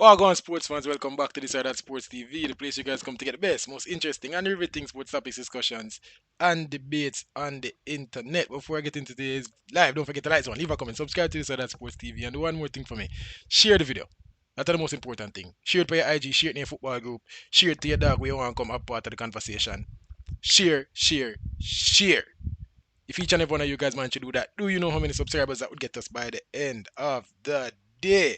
Well, go on, sports fans. Welcome back to this or that Sports TV, the place you guys come to get the best, most interesting, and riveting sports topics, discussions, and debates on the internet. Before I get into today's live, don't forget to like this one, leave a comment, subscribe to this or that Sports TV, and do one more thing for me: share the video. That's the most important thing. Share it by your IG, share it in your football group, share it to your dog where you want to come up part of the conversation. Share, share, share. If each and every one of you guys manage to do that, do you know how many subscribers that would get us by the end of the day?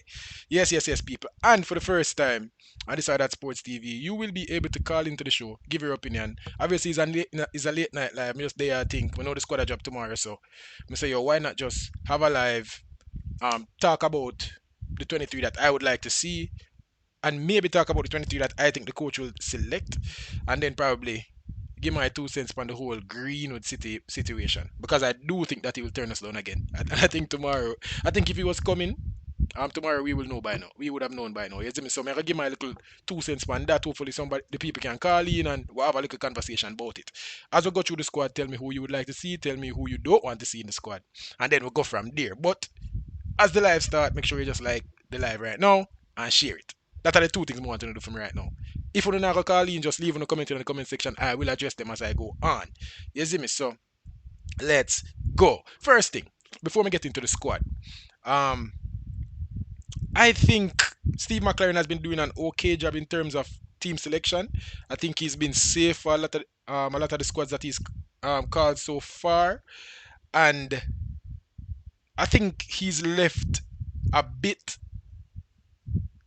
Yes, yes, yes, people. And for the first time on this that Sports TV, you will be able to call into the show, give your opinion. Obviously, it's a late night live. I'm just there, I think. We know the squad a job tomorrow, so I say, yo, why not just have a live, talk about the 23 that I would like to see, and maybe talk about the 23 that I think the coach will select, and then probably give my 2 cents on the whole Greenwood City situation because I do think that he will turn us down again. And I think tomorrow, I think if he was coming, tomorrow we will know by now. We would have known by now. You see me? So I'm gonna give my little 2 cents on that. Hopefully somebody, the people can call in and we'll have a little conversation about it. As we go through the squad, tell me who you would like to see, tell me who you don't want to see in the squad, and then we'll go from there. But as the live start, make sure you just like the live right now and share it. That are the two things I want to do from right now. If you don't have a call in, just leave in the comment in the comment section. I will address them as I go on. You see me? So let's go. First thing, before we get into the squad, um, I think Steve McLaren has been doing an okay job in terms of team selection. I think he's been safe for a lot of the squads that he's called so far, and I think he's left a bit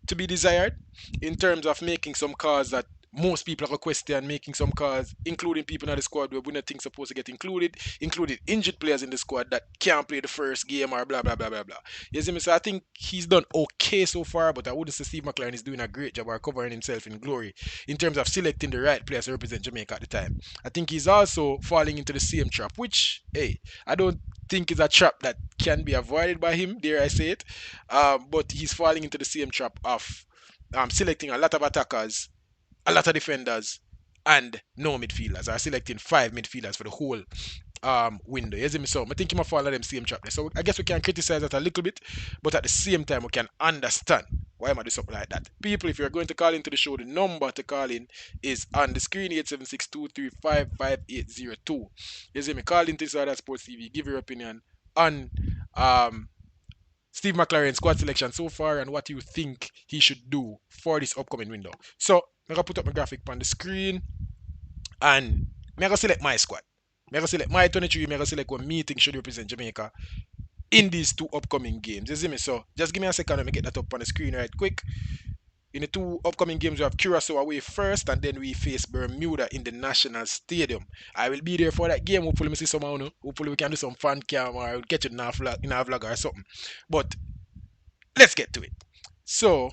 to be desired in terms of making some calls that most people have a question, making some calls, including people in the squad where we don't think supposed to get included injured players in the squad that can't play the first game or blah blah blah blah blah. You see me? So I think he's done okay so far, but I wouldn't say Steve McLaren is doing a great job or covering himself in glory in terms of selecting the right players to represent Jamaica at the time. I think he's also falling into the same trap, which hey, I don't think is a trap that can be avoided by him, dare I say it. But he's falling into the same trap of selecting a lot of attackers, a lot of defenders, and no midfielders. Are selecting 5 midfielders for the whole window. You see me? So I think he might fall into them same trap there. So I guess we can criticize that a little bit, but at the same time we can understand why am I do something like that. People, if you're going to call into the show, the number to call in is on the screen 876-235-5802. You see me? Call into this other Sports TV, give your opinion on Steve McLaren's squad selection so far and what you think he should do for this upcoming window. So I'm gonna put up my graphic on the screen and I'm gonna select my squad. I'm gonna select my 23, I'm gonna select what me think should represent Jamaica in these two upcoming games. You see me? So just give me a second, let me get that up on the screen right quick. In the two upcoming games, we have Curacao away first, and then we face Bermuda in the National Stadium. I will be there for that game. Hopefully, we see someone. Hopefully, we can do some fan cam or I'll get you in our vlog or something. But let's get to it. So,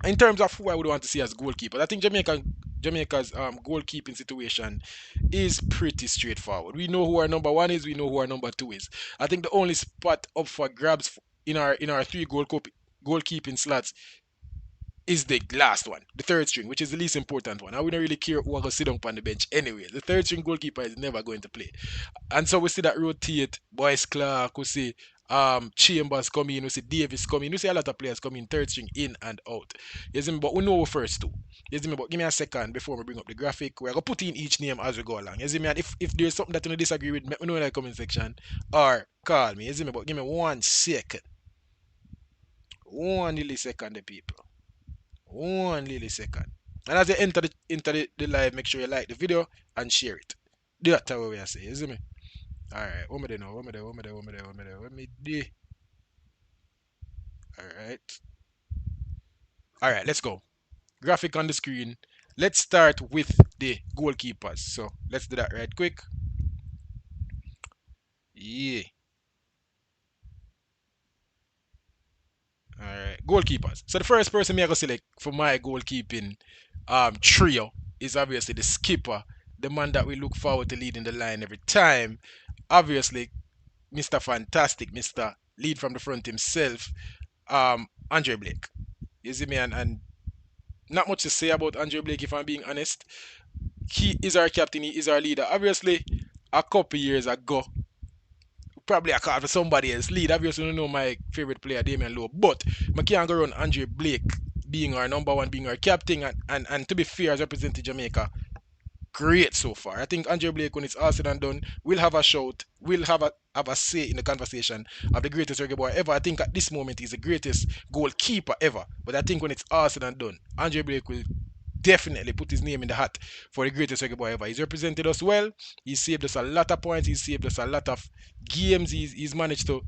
in terms of who I would want to see as goalkeeper, I think Jamaica's goalkeeping situation is pretty straightforward. We know who our number one is. We know who our number two is. I think the only spot up for grabs in our three goalkeeping slots is the last one, the third string, which is the least important one. I wouldn't really care who are going to sit down on the bench anyway. The third string goalkeeper is never going to play. And so we see that rotate, Boyce Clark, we see Chambers come in, we see Davis come in, we see a lot of players come in, third string in and out. You see me? But we know our first two. You see me? But give me a second before we bring up the graphic. We're going to put in each name as we go along. You see me? And if there's something that you disagree with, let me know in the comment section or call me. You see me? But give me 1 second. 1 millisecond, the people. 1 millisecond. And as you enter the live, make sure you like the video and share it. That's how we are saying, you see me? Alright, what me do now? What me do? Alright. Alright, let's go. Graphic on the screen. Let's start with the goalkeepers. So let's do that right quick. Yeah. Alright, goalkeepers. So the first person I go select for my goalkeeping trio is obviously the skipper, the man that we look forward to leading the line every time. Obviously, Mr. Fantastic, Mr. Lead from the front himself, Andre Blake. You see me? And not much to say about Andre Blake if I'm being honest. He is our captain, he is our leader. Obviously, a couple years ago, probably I call for somebody else lead. Obviously, you know my favorite player, Damian Lowe. But I can't go run Andre Blake being our number one, being our captain, and to be fair, as representing Jamaica, great so far. I think Andre Blake, when it's all said and done, will have a shout, will have a say in the conversation of the greatest reggae boy ever. I think at this moment he's the greatest goalkeeper ever. But I think when it's all said and done, Andre Blake will definitely put his name in the hat for the greatest reggae boy ever. He's represented us well. He's saved us a lot of points. He's saved us a lot of games. He's managed to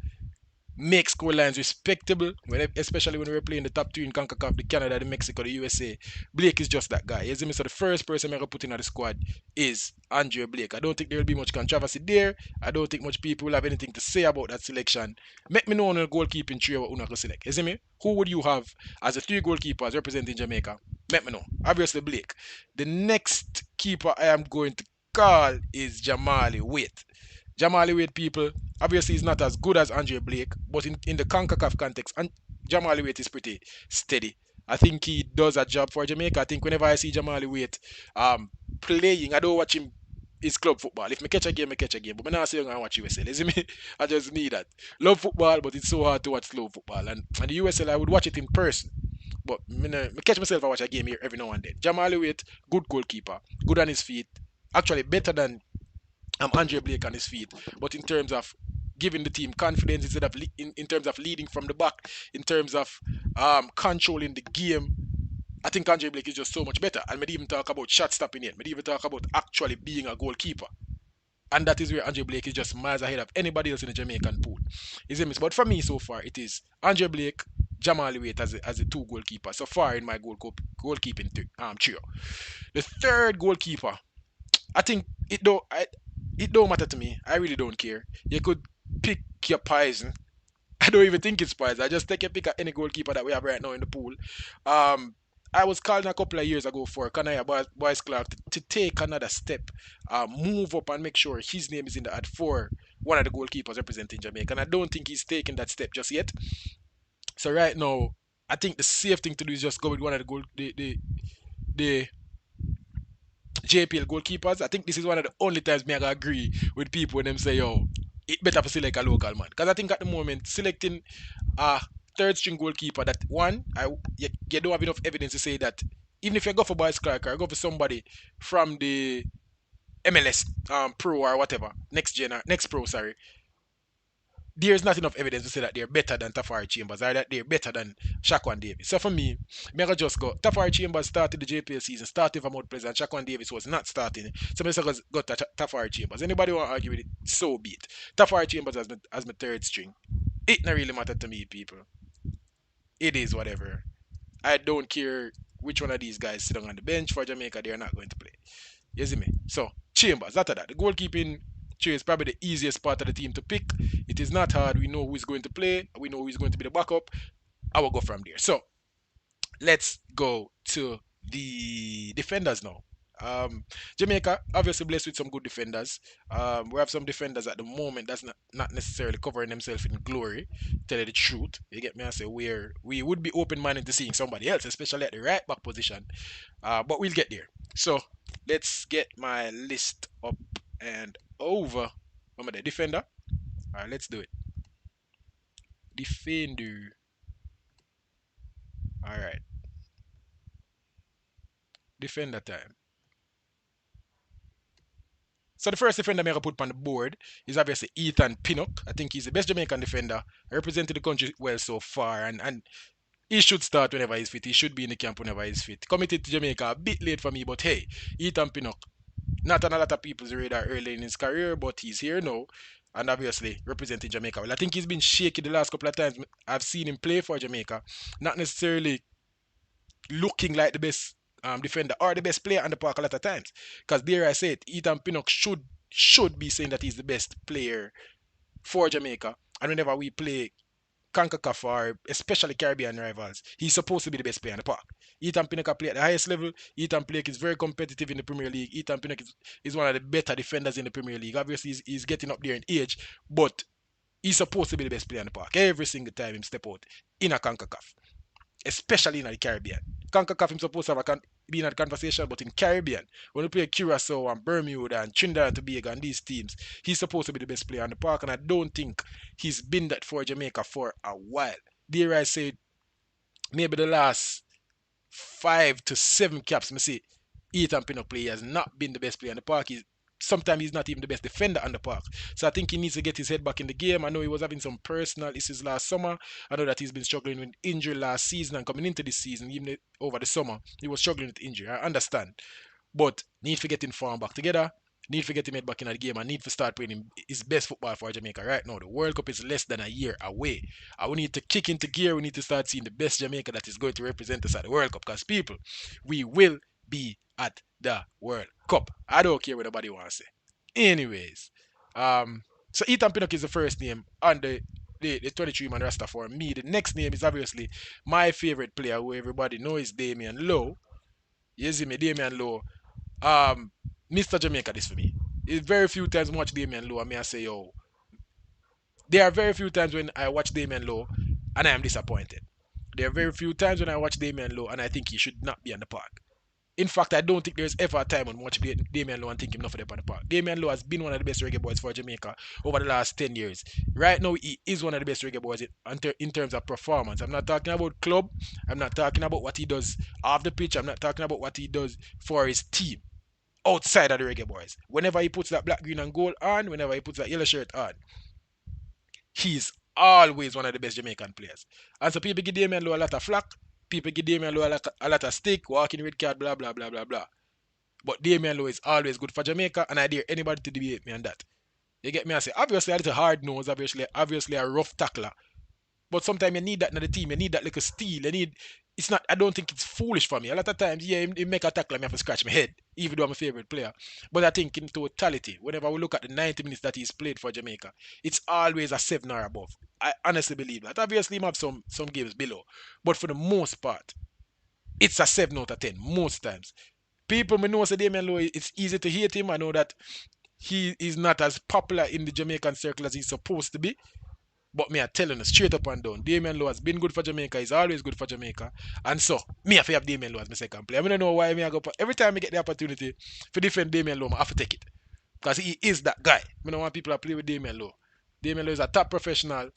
make scorelines respectable, especially when we're playing the top three in CONCACAF, the Canada, the Mexico, the USA. Blake is just that guy. You see me? So the first person I'm going to put in the squad is Andre Blake. I don't think there will be much controversy there. I don't think much people will have anything to say about that selection. Make me know on the goalkeeping trio what Una select. You see me? Who would you have as the three goalkeepers representing Jamaica? Let me know. Obviously Blake. The next keeper I am going to call is Jamali Wait. Jamali Wade people, obviously he's not as good as Andre Blake, but in the CONCACAF context, Jamali Wade is pretty steady. I think he does a job for Jamaica. I think whenever I see Jamali Wade playing, I don't watch him his club football. If me catch a game, I catch a game. But I not say I'm gonna watch USL. You see me? I just need that. Love football, but it's so hard to watch slow football. And the USL, I would watch it in person. But me catch myself I watch a game here every now and then. Jamali Wade, good goalkeeper, good on his feet. Actually, better than Andre Blake on his feet. But in terms of giving the team confidence, instead of in terms of leading from the back, in terms of controlling the game, I think Andre Blake is just so much better. And maybe even talk about shot stopping yet. Maybe even talk about actually being a goalkeeper. And that is where Andre Blake is just miles ahead of anybody else in the Jamaican pool. Is it? But for me so far, it is Andre Blake, Jamal Waite as the two goalkeepers so far in my goalkeeping trio. The third goalkeeper, I think it don't matter to me. I really don't care. You could pick your poison. I don't even think it's poison. I just take a pick at any goalkeeper that we have right now in the pool. I was calling a couple of years ago for Kanaya Boyce Clark to take another step, move up and make sure his name is in the ad for one of the goalkeepers representing Jamaica. And I don't think he's taken that step just yet. So right now, I think the safe thing to do is just go with one of the JPL goalkeepers. I think this is one of the only times me I agree with people when them say, yo, it better to select a local man. Because I think at the moment, selecting a third string goalkeeper that you don't have enough evidence to say that even if you go for Boyce Clark or go for somebody from the MLS Pro or whatever, next pro, sorry, there's not enough evidence to say that they're better than Tafari Chambers or that they're better than Shaquan Davis. So for me, I'm going to just go. Tafari Chambers started the JPL season, started from out plays, and Shaquan Davis was not starting. So I'm going to go to Tafari Chambers. Anybody want to argue with it? So be it. Tafari Chambers as my third string. It not really matter to me, people. It is whatever. I don't care which one of these guys sit on the bench for Jamaica. They're not going to play. You see me? So, Chambers, after that, the goalkeeping trio is probably the easiest part of the team to pick. It is not hard. We know who is going to play. We know who is going to be the backup. I will go from there. So, let's go to the defenders now. Jamaica obviously blessed with some good defenders. We have some defenders at the moment that's not necessarily covering themselves in glory. Tell you the truth, you get me? I say where we would be open-minded to seeing somebody else, especially at the right back position. But we'll get there. So let's get my list up and over. Remember the defender. All right, let's do it. Defender. All right, defender time. So the first defender I'm going to put on the board is obviously Ethan Pinnock. I think he's the best Jamaican defender. Represented the country well so far, and he should start whenever he's fit. He should be in the camp whenever he's fit. Committed to Jamaica a bit late for me, but hey, Ethan Pinnock, not on a lot of people's radar early in his career, but he's here now, and obviously representing Jamaica well. I think he's been shaky the last couple of times I've seen him play for Jamaica. Not necessarily looking like the best defender or the best player on the park a lot of times. Because there I said, Ethan Pinnock should be saying that he's the best player for Jamaica. And whenever we play CONCACAF or especially Caribbean rivals, he's supposed to be the best player on the park. Ethan Pinnock play at the highest level. Ethan Pinnock is very competitive in the Premier League. Ethan Pinnock is one of the better defenders in the Premier League. Obviously, he's getting up there in age, but he's supposed to be the best player on the park every single time he step out in a CONCACAF, especially in the Caribbean. CONCACAF him supposed to have be in that conversation, but in Caribbean, when we play Curacao and Bermuda and Trinidad and Tobago and these teams, he's supposed to be the best player on the park, and I don't think he's been that for Jamaica for a while. There I said, maybe the last 5 to 7 caps, I say Ethan Pinnock play. He has not been the best player in the park. Sometimes he's not even the best defender on the park. So I think he needs to get his head back in the game. I know he was having some personal issues last summer. I know that he's been struggling with injury last season and coming into this season, even over the summer, he was struggling with injury. I understand. But need for getting form back together. Need for getting him back in the game and need to start playing his best football for Jamaica right now. The World Cup is less than a year away. And we need to kick into gear. We need to start seeing the best Jamaica that is going to represent us at the World Cup. Because people, we will be at the World Cup. I don't care what nobody wants to say. Anyways, so Ethan Pinnock is the first name on the 23 man roster for me. The next name is obviously my favorite player who everybody knows, Damian Lowe. You see me, Damian Lowe. Mr. Jamaica, this for me. It's very few times I watch Damian Lowe, and I say, yo, there are very few times when I watch Damian Lowe and I am disappointed. There are very few times when I watch Damian Lowe and I think he should not be on the park. In fact, I don't think there's ever a time when I watch Damian Lowe and think him not for the on the park. Damian Lowe has been one of the best reggae boys for Jamaica over the last 10 years. Right now, he is one of the best reggae boys in terms of performance. I'm not talking about club. I'm not talking about what he does off the pitch. I'm not talking about what he does for his team outside of the reggae boys. Whenever he puts that black, green, and gold on, whenever he puts that yellow shirt on, he's always one of the best Jamaican players. And so people give Damian Lowe a lot of flack. People give Damian Lowe a lot of stick, walking red card, blah, blah, blah, blah, blah. But Damian Lowe is always good for Jamaica, and I dare anybody to debate me on that. You get me? I say, obviously a little hard nose, obviously a rough tackler. But sometimes you need that in the team. You need that little steal. It's not. I don't think it's foolish for me. A lot of times, yeah, he make a tackle, I have to scratch my head, even though I'm a favorite player. But I think in totality, whenever we look at the 90 minutes that he's played for Jamaica, it's always a 7 or above. I honestly believe that. Obviously, he have some games below, but for the most part, it's a 7 out of 10 most times. People may know say Damian Lowe, it's easy to hate him. I know that he is not as popular in the Jamaican circle as he's supposed to be. But me, I telling you straight up and down, Damian Lowe has been good for Jamaica. He's always good for Jamaica. And so, me have to have Damian Lowe as my second player. I don't know why me I go. Every time I get the opportunity to defend Damian Lowe, I have to take it. Because he is that guy. I don't want people to play with Damian Lowe. Damian Lowe is a top professional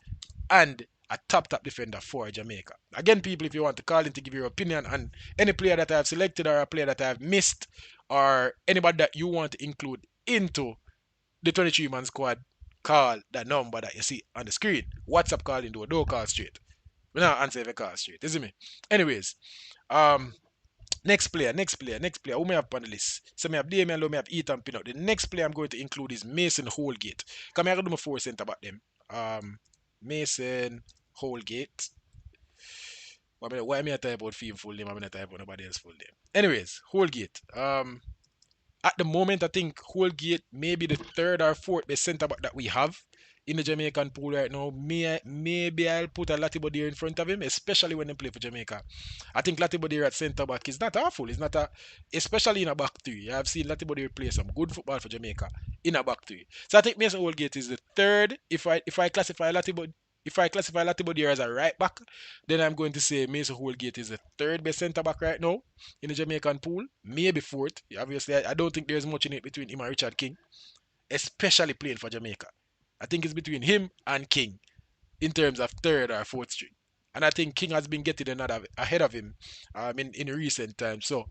and a top defender for Jamaica. Again, people, if you want to call in to give your opinion on any player that I have selected or a player that I have missed or anybody that you want to include into the 23-man squad, call that number that you see on the screen. WhatsApp calling though, don't call straight. We not answer if you call straight, isn't me? Anyways, next player. Who may have on the list? So I have Damian Lowe, I have Ethan Pinnock. The next player I'm going to include is Mason Holgate. Come here, I do my 4 cent about them. Mason Holgate. Why am I talking about Fee full name? I'm not talking about nobody else full name. Anyways, Holgate. At the moment, I think Holgate may be the 3rd or 4th best centre back that we have in the Jamaican pool right now. Maybe I'll put a Latibodir in front of him, especially when they play for Jamaica. I think Latibodir at centre back is not awful. It's not especially in a back three. I've seen Latibodir play some good football for Jamaica in a back three. So I think Mason Holgate is the 3rd. If I classify Latibodir as a right back, then I'm going to say Mason Holgate is the 3rd best centre back right now in the Jamaican pool. Maybe 4th. Obviously, I don't think there's much in it between him and Richard King, especially playing for Jamaica. I think it's between him and King in terms of 3rd or 4th string. And I think King has been getting ahead of him in recent times. So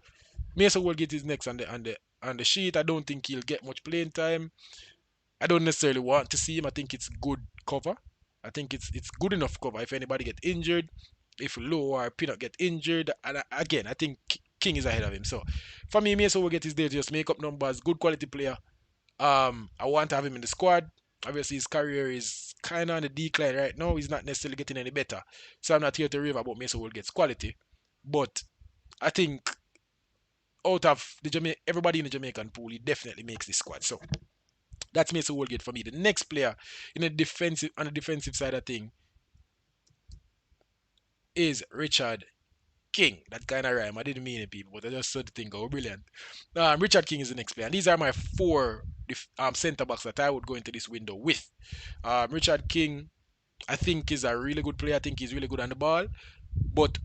Mason Holgate is next on the sheet. I don't think he'll get much playing time. I don't necessarily want to see him. I think it's good cover. I think it's good enough cover if anybody get injured, if Lowe or Pinnock get injured. And again, I think King is ahead of him. So for me, Mason Holgate is there to just make up numbers. Good quality player. I want to have him in the squad. Obviously, his career is kind of on the decline right now. He's not necessarily getting any better. So I'm not here to rave about Mason Holgate's quality. But I think out of everybody in the Jamaican pool, he definitely makes this squad. So that's Mason Holgate for me. The next player on the defensive side of thing is Richard King. That kind of rhyme. I didn't mean it, people, but I just said the thing go brilliant. Richard King is the next player. And these are my 4 centre backs that I would go into this window with. Richard King, I think, is a really good player. I think he's really good on the ball. But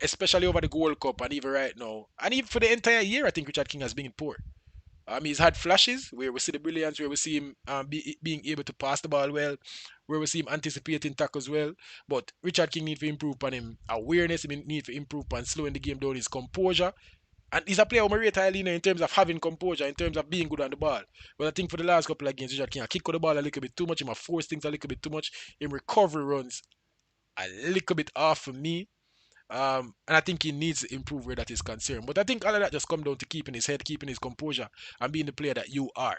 especially over the Gold Cup and even right now, and even for the entire year, I think Richard King has been poor. He's had flashes where we see the brilliance, where we see him being able to pass the ball well, where we see him anticipating tackles well. But Richard King needs to improve on him awareness. He need to improve on slowing the game down, his composure. And he's a player who rate highly in terms of having composure, in terms of being good on the ball. But I think for the last couple of games, Richard King kick the ball a little bit too much. He might force things a little bit too much. In recovery runs a little bit off for me. And I think he needs to improve where that is concerned. But I think all of that just come down to keeping his head, keeping his composure, and being the player that you are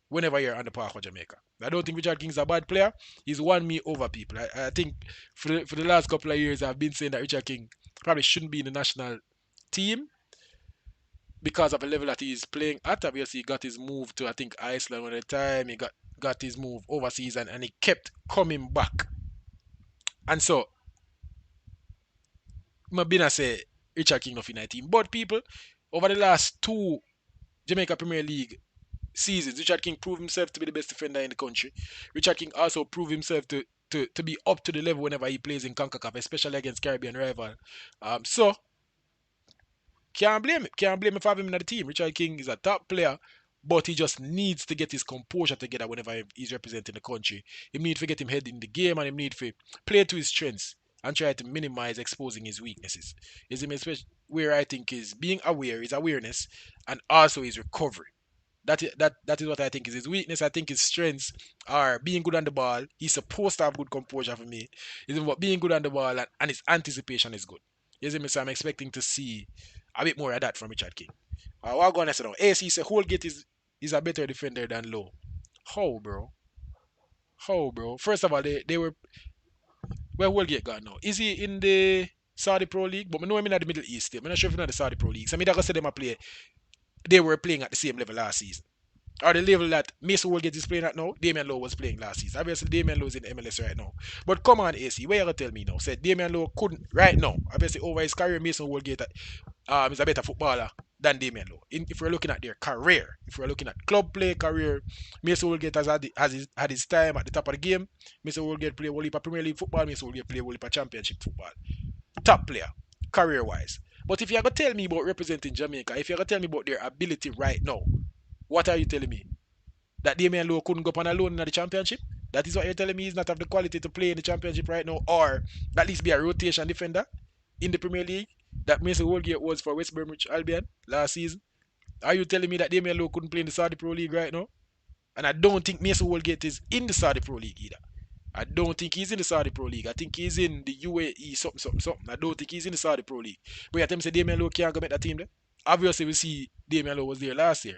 whenever you're on the park of Jamaica. I don't think Richard King's a bad player. He's won me over people. I think for the last couple of years, I've been saying that Richard King probably shouldn't be in the national team because of the level that he's playing at. Obviously, he got his move to, I think, Iceland at the time. He got his move overseas and he kept coming back. And so, Mabina say Richard King of in team. But people, over the last two Jamaica Premier League seasons, Richard King proved himself to be the best defender in the country. Richard King also proved himself to be up to the level whenever he plays in CONCACAF, especially against Caribbean rival. So can't blame him. Can't blame him for having him in the team. Richard King is a top player, but he just needs to get his composure together whenever he's representing the country. He needs to get him head in the game and he needs to play to his strengths and try to minimize exposing his weaknesses. Is him especially where I think is being aware, his awareness, and also his recovery. That is what I think is his weakness. I think his strengths are being good on the ball. He's supposed to have good composure for me. It's about being good on the ball and his anticipation is good. You see me? So I'm expecting to see a bit more of that from Richard King. What going to say now? AC said Holgate is a better defender than Lowe. How, bro? How, bro? First of all, they were where Holgate gone now. Is he in the Saudi Pro League? But I know him in the Middle East. I'm not sure if he's in the Saudi Pro League. So I mean, I can say them a play. They were playing at the same level last season. Or the level that Mason Woolgate is playing at now, Damian Lowe was playing last season. Obviously, Damian Lowe is in MLS right now. But come on, AC, where you gonna tell me now? Said Damian Lowe couldn't right now. Obviously, over his career, Mason Woolgate is a better footballer than Damian Lowe. If we're looking at their career, if we're looking at club play career, Mason Woolgate had his time at the top of the game. Mason Woolgate play Whole Heap Premier League football. Mason Woolgate play Whole Heap Championship football. Top player, career wise. But if you're gonna tell me about representing Jamaica, if you're gonna tell me about their ability right now, what are you telling me? That Damian Lowe couldn't go up on a loan in the championship? That is what you're telling me he's not have the quality to play in the championship right now, or at least be a rotation defender in the Premier League that Mason Woolgate was for West Bromwich Albion last season? Are you telling me that Damian Lowe couldn't play in the Saudi Pro League right now? And I don't think Mason Woolgate is in the Saudi Pro League either. I don't think he's in the Saudi Pro League. I think he's in the UAE something. I don't think he's in the Saudi Pro League. But you tell me say Damian Lowe can't go make that team there? Obviously we see Damian Lowe was there last year.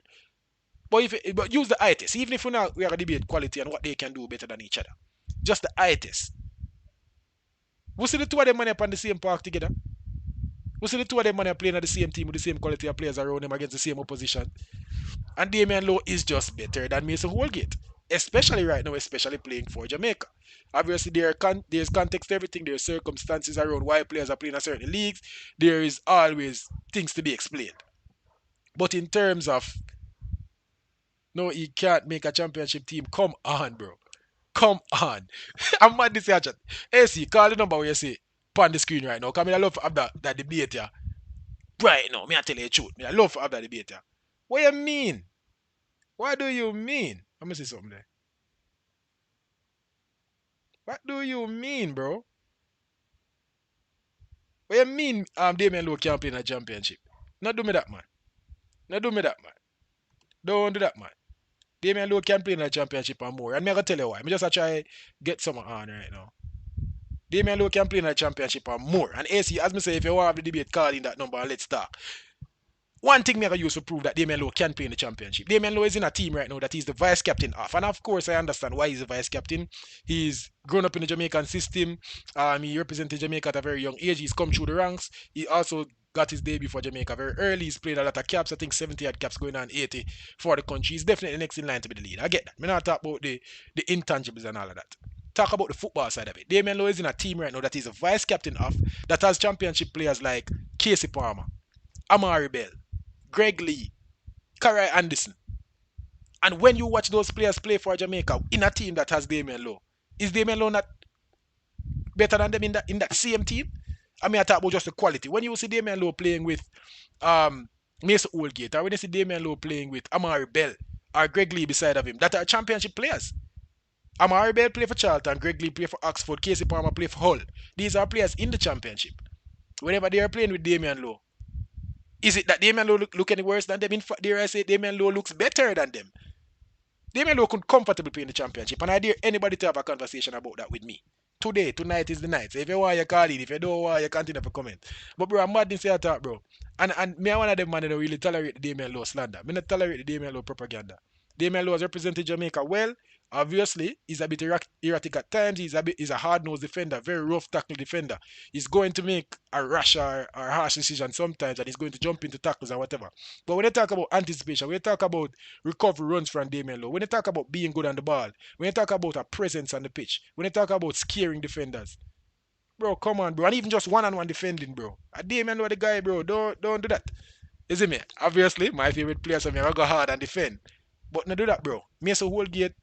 But use the eye test. Even if we are going to debate quality and what they can do better than each other. Just the eye test. We see the two of them money up on the same park together. We see the two of them money playing at the same team with the same quality of players around them against the same opposition. And Damian Lowe is just better than Mason Holgate. Especially right now, especially playing for Jamaica. Obviously, there's context to everything. There's circumstances around why players are playing in certain leagues. There is always things to be explained. But in terms of no, he can't make a championship team. Come on, bro. Come on. I'm mad this chat. AC, call the number where you say on the screen right now. Come I love to have that debate here. Right now, me I tell you the truth. I love to have that debate here. What you mean? What do you mean? Let me see something there. What do you mean, bro? What you mean Damian Lowe can't play in a championship? Not do me that, man. Not do me that, man. Don't do that, man. Damian Lowe can play in the championship and more. And I'm going to tell you why. I'm just try get someone on right now. Damian Lowe can play in the championship and more. And AC, as me say, if you want to have the debate, call in that number and let's talk. One thing me I use to prove that Damian Lowe can play in the championship. Damian Lowe is in a team right now that he's the vice captain of. And of course, I understand why he's the vice captain. He's grown up in the Jamaican system. He represented Jamaica at a very young age. He's come through the ranks. He also got his debut for Jamaica very early. He's played a lot of caps. I think 70 odd caps going on 80 for the country. He's definitely next in line to be the lead. I get that. I'm not talk about the intangibles and all of that. Talk about the football side of it. Damian Lowe is in a team right now that he's a vice captain of that has championship players like Casey Palmer, Amari Bell, Greg Lee, Karai Anderson. And when you watch those players play for Jamaica in a team that has Damian Lowe, is Damian Lowe not better than them in that same team? I mean, I talk about just the quality. When you see Damian Lowe playing with Mason Oldgate, or when you see Damian Lowe playing with Amari Bell or Greg Lee beside of him, that are championship players. Amari Bell play for Charlton, Greg Lee play for Oxford, Casey Palmer play for Hull. These are players in the championship. Whenever they are playing with Damian Lowe, is it that Damian Lowe look any worse than them? In fact, dare I say Damian Lowe looks better than them. Damian Lowe could comfortably play in the championship, and I dare anybody to have a conversation about that with me. Today, tonight is the night. So if you want, you call in. If you don't want, you continue to comment. But bro, I'm mad to say that, bro. And me, I one of them man that don't really tolerate the Damian Lowe slander. Me not tolerate the Damian Lowe propaganda. Damian Lowe has represented Jamaica well. Obviously, he's a bit erratic at times. He's a hard-nosed defender, very rough tackle defender. He's going to make a rash or harsh decision sometimes, and he's going to jump into tackles and whatever. But when you talk about anticipation, when you talk about recovery runs from Damian Lowe, when you talk about being good on the ball, when you talk about a presence on the pitch, when you talk about scaring defenders, bro, come on, bro. And even just one-on-one defending, bro. A Damian Lowe the guy, bro. Don't do that. Is it me? Obviously, my favorite player, so I go hard and defend. But no do that, bro. Mason Holgate,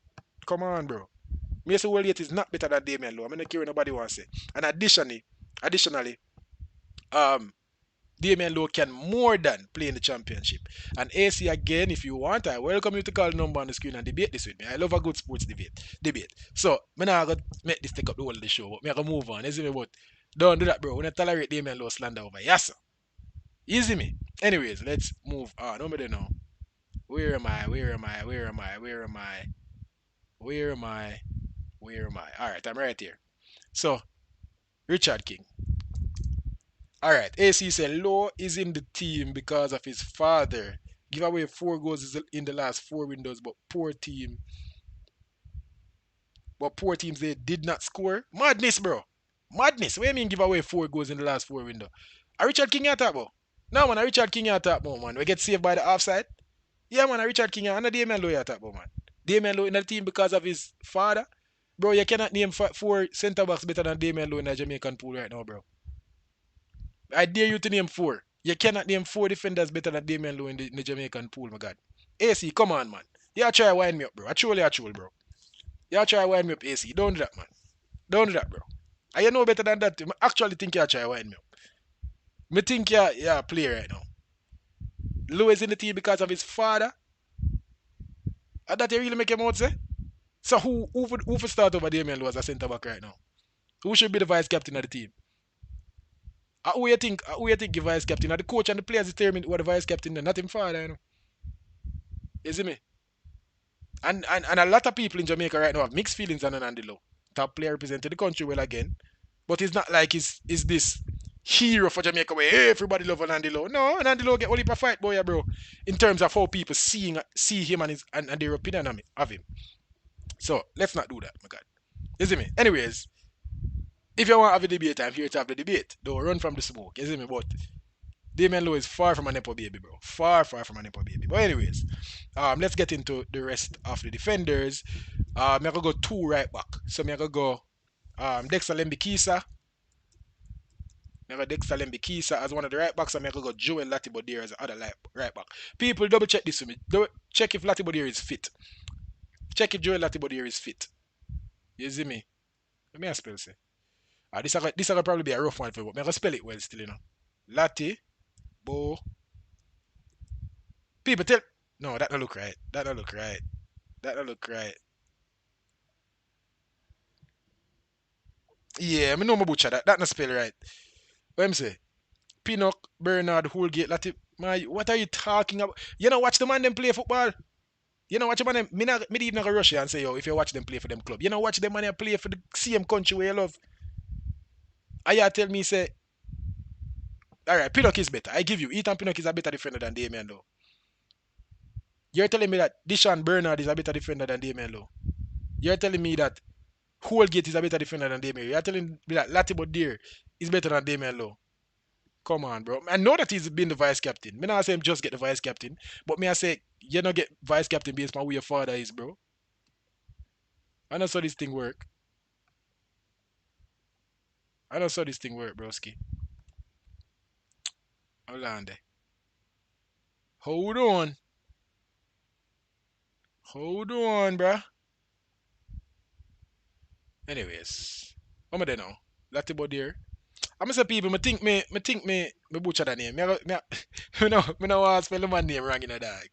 come on, bro. Mason Holgate is not better than Damian Lowe. I'm not care what nobody wants to say. And additionally, um, Damian Lowe can more than play in the championship. And AC again, if you want, I welcome you to call the number on the screen and debate this with me. I love a good sports debate. So, I'm not going to make this take up the whole of the show, but I'm going to move on. Is it me? But don't do that, bro. We don't tolerate Damian Lowe slander over. Yes, sir. Easy me. Anyways, let's move on. Nobody know. Where am I? Where am I? Where am I? Where am I? Where am I? Where am I? All right, I'm right here. So, Richard King. All right, AC said Lowe is in the team because of his father. Give away 4 goals in the last 4 windows, but poor teams they did not score. Madness, bro. Madness. What do you mean give away 4 goals in the last 4 windows? Are Richard King you talk about? No, man, Richard King you talk about, man. We get saved by the offside. Yeah, man, Richard King and Damian Lowe you talk about, man. Damian Lowe in the team because of his father. Bro, you cannot name 4 centre backs better than Damian Lowe in the Jamaican pool right now, bro. I dare you to name 4. You cannot name 4 defenders better than Damian Lowe in the Jamaican pool, my God. AC, come on, man. You try to wind me up, bro. I troll, bro. You try to wind me up, AC. Don't do that, man. Don't do that, bro. And you know better than that. I actually think you try to wind me up. Me think you're a player right now. Lowe is in the team because of his father. And that you really make him out, say? So who for start over Damian Lowe as a centre back right now? Who should be the vice captain of the team? Who you think the vice captain? The coach and the players determine what the vice captain is, not him father, you know. You see me? And a lot of people in Jamaica right now have mixed feelings on Andy Lowe. Top player represented the country well again. But it's not like he's this hero for Jamaica where hey, everybody love Andy Lowe. No, Andy Lowe get only per fight, boy, bro. In terms of how people see him and their opinion of him. So let's not do that, my God. You see me? Anyways, if you want to have a debate, I'm here to have the debate. Don't run from the smoke. You see me? But Damian Lowe is far from a Nepo baby, bro. Far from a Nepo baby. But anyways, let's get into the rest of the defenders. I'm gonna go 2 right back. So I'm gonna go Dexter Lembikisa. I'm gonna go Dexter Lembikisa as one of the right backs. I'm gonna go Joel Latibodier as the other right back. People double check this for me. Check if Latibodier is fit. Check if Joel Latibodier is fit. You see me? Let me spell say. This is gonna probably be a rough one for you, but I'm gonna spell it well still, you know. Lati Bo. People tell. No, that don't look right. That don't look right. That don't look right. Yeah, I know my butcher. That not spell right. What am say? Pinnock, Bernard, Holgate, Lati. My, what are you talking about? You know, watch the man them play football. You know, watch the man them. Me even go rush you and say, yo, if you watch them play for them club. You know, watch them man them play for the same country where you love. And you tell me, say, alright, Pinnock is better. I give you. Ethan Pinnock is a better defender than Damian Lowe. You're telling me that Deshaun Bernard is a better defender than Damian Lowe. You're telling me that Holgate is a better defender than Damian Lowe. You're telling me that Latibodier is better than Damian Lowe. Come on, bro. I know that he's been the vice captain. Me not say him just get the vice captain, but me I say you not get vice captain based on who your father is, bro. I know how this thing work. I know how this thing work, broski. Hold on there. Hold on. Hold on, bruh. Anyways, I'm there now. Latibodier. I'm say people, me butcher that name. Me no want to spell the man name wrong in a dog.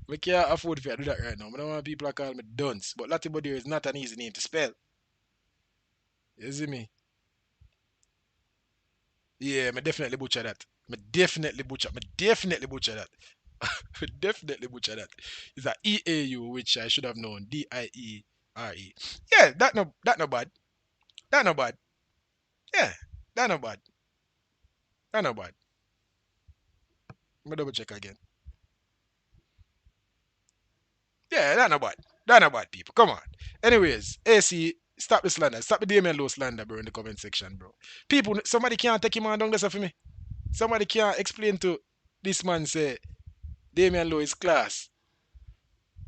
Me can't afford to do that right now. I don't want people to call me dunce. But Latibodio is not an easy name to spell. You see me? Yeah, me definitely butcher that. Me definitely butcher that. Me definitely butcher that. It's a EAU, which I should have known. Diere. Yeah, that no bad. That no bad. Yeah, that no bad. That no bad. Me double check again. Yeah, that no bad. That no bad, people. Come on. Anyways, AC, stop the slander. Stop the Damian Low slander, bro, in the comment section, bro. People, somebody can't take him on down there for me. Somebody can't explain to this man say Damian Low is class.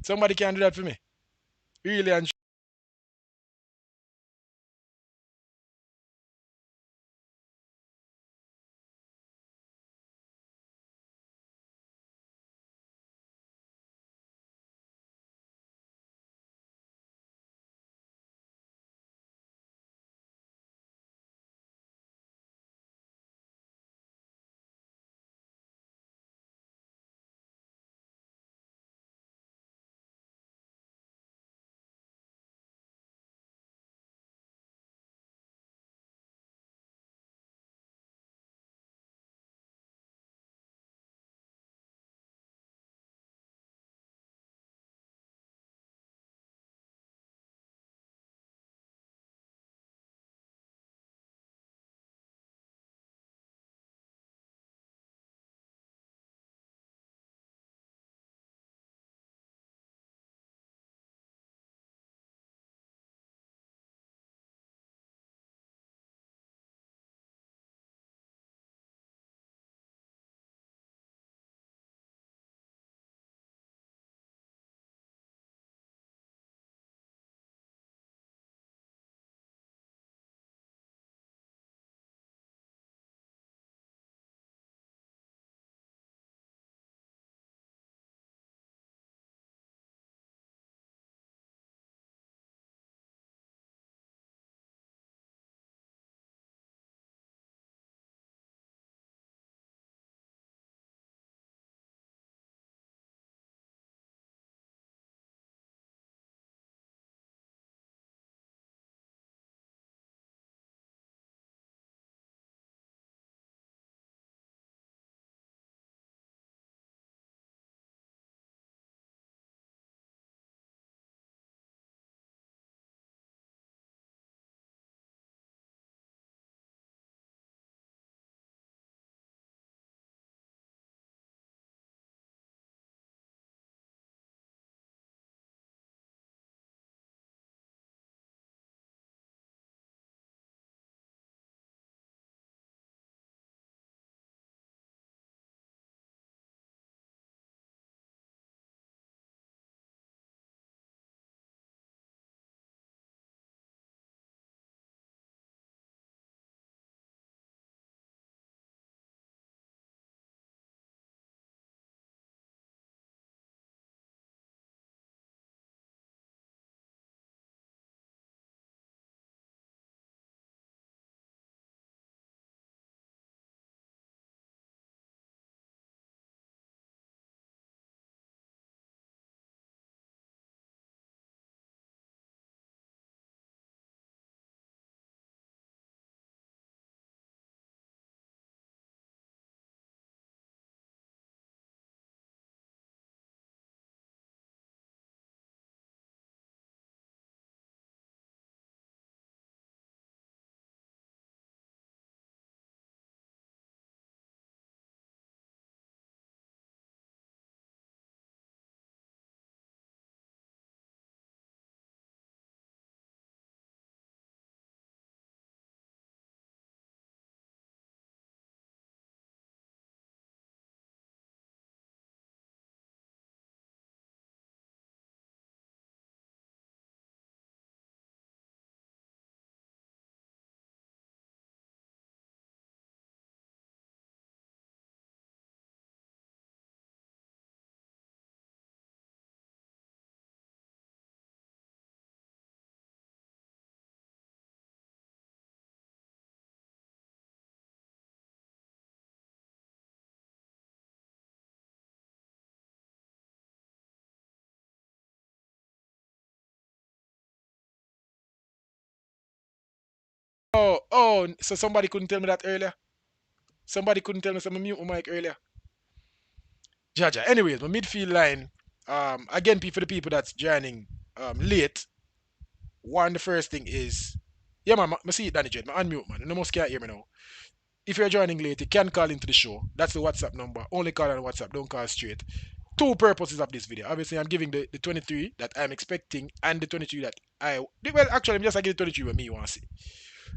Somebody can do that for me. Really and So somebody couldn't tell me that earlier. Somebody couldn't tell me some mute my mic earlier. Jaja. Anyways, my midfield line. Again, for the people that's joining late. The first thing is, yeah, man. I see it, Danny Jed. I unmute, man. No more can't hear me now. If you're joining late, you can call into the show. That's the WhatsApp number. Only call on WhatsApp. Don't call straight. Two purposes of this video. Obviously, I'm giving the 23 that I'm expecting and the 23 that actually, I'm just going to give the 23 with me want to see.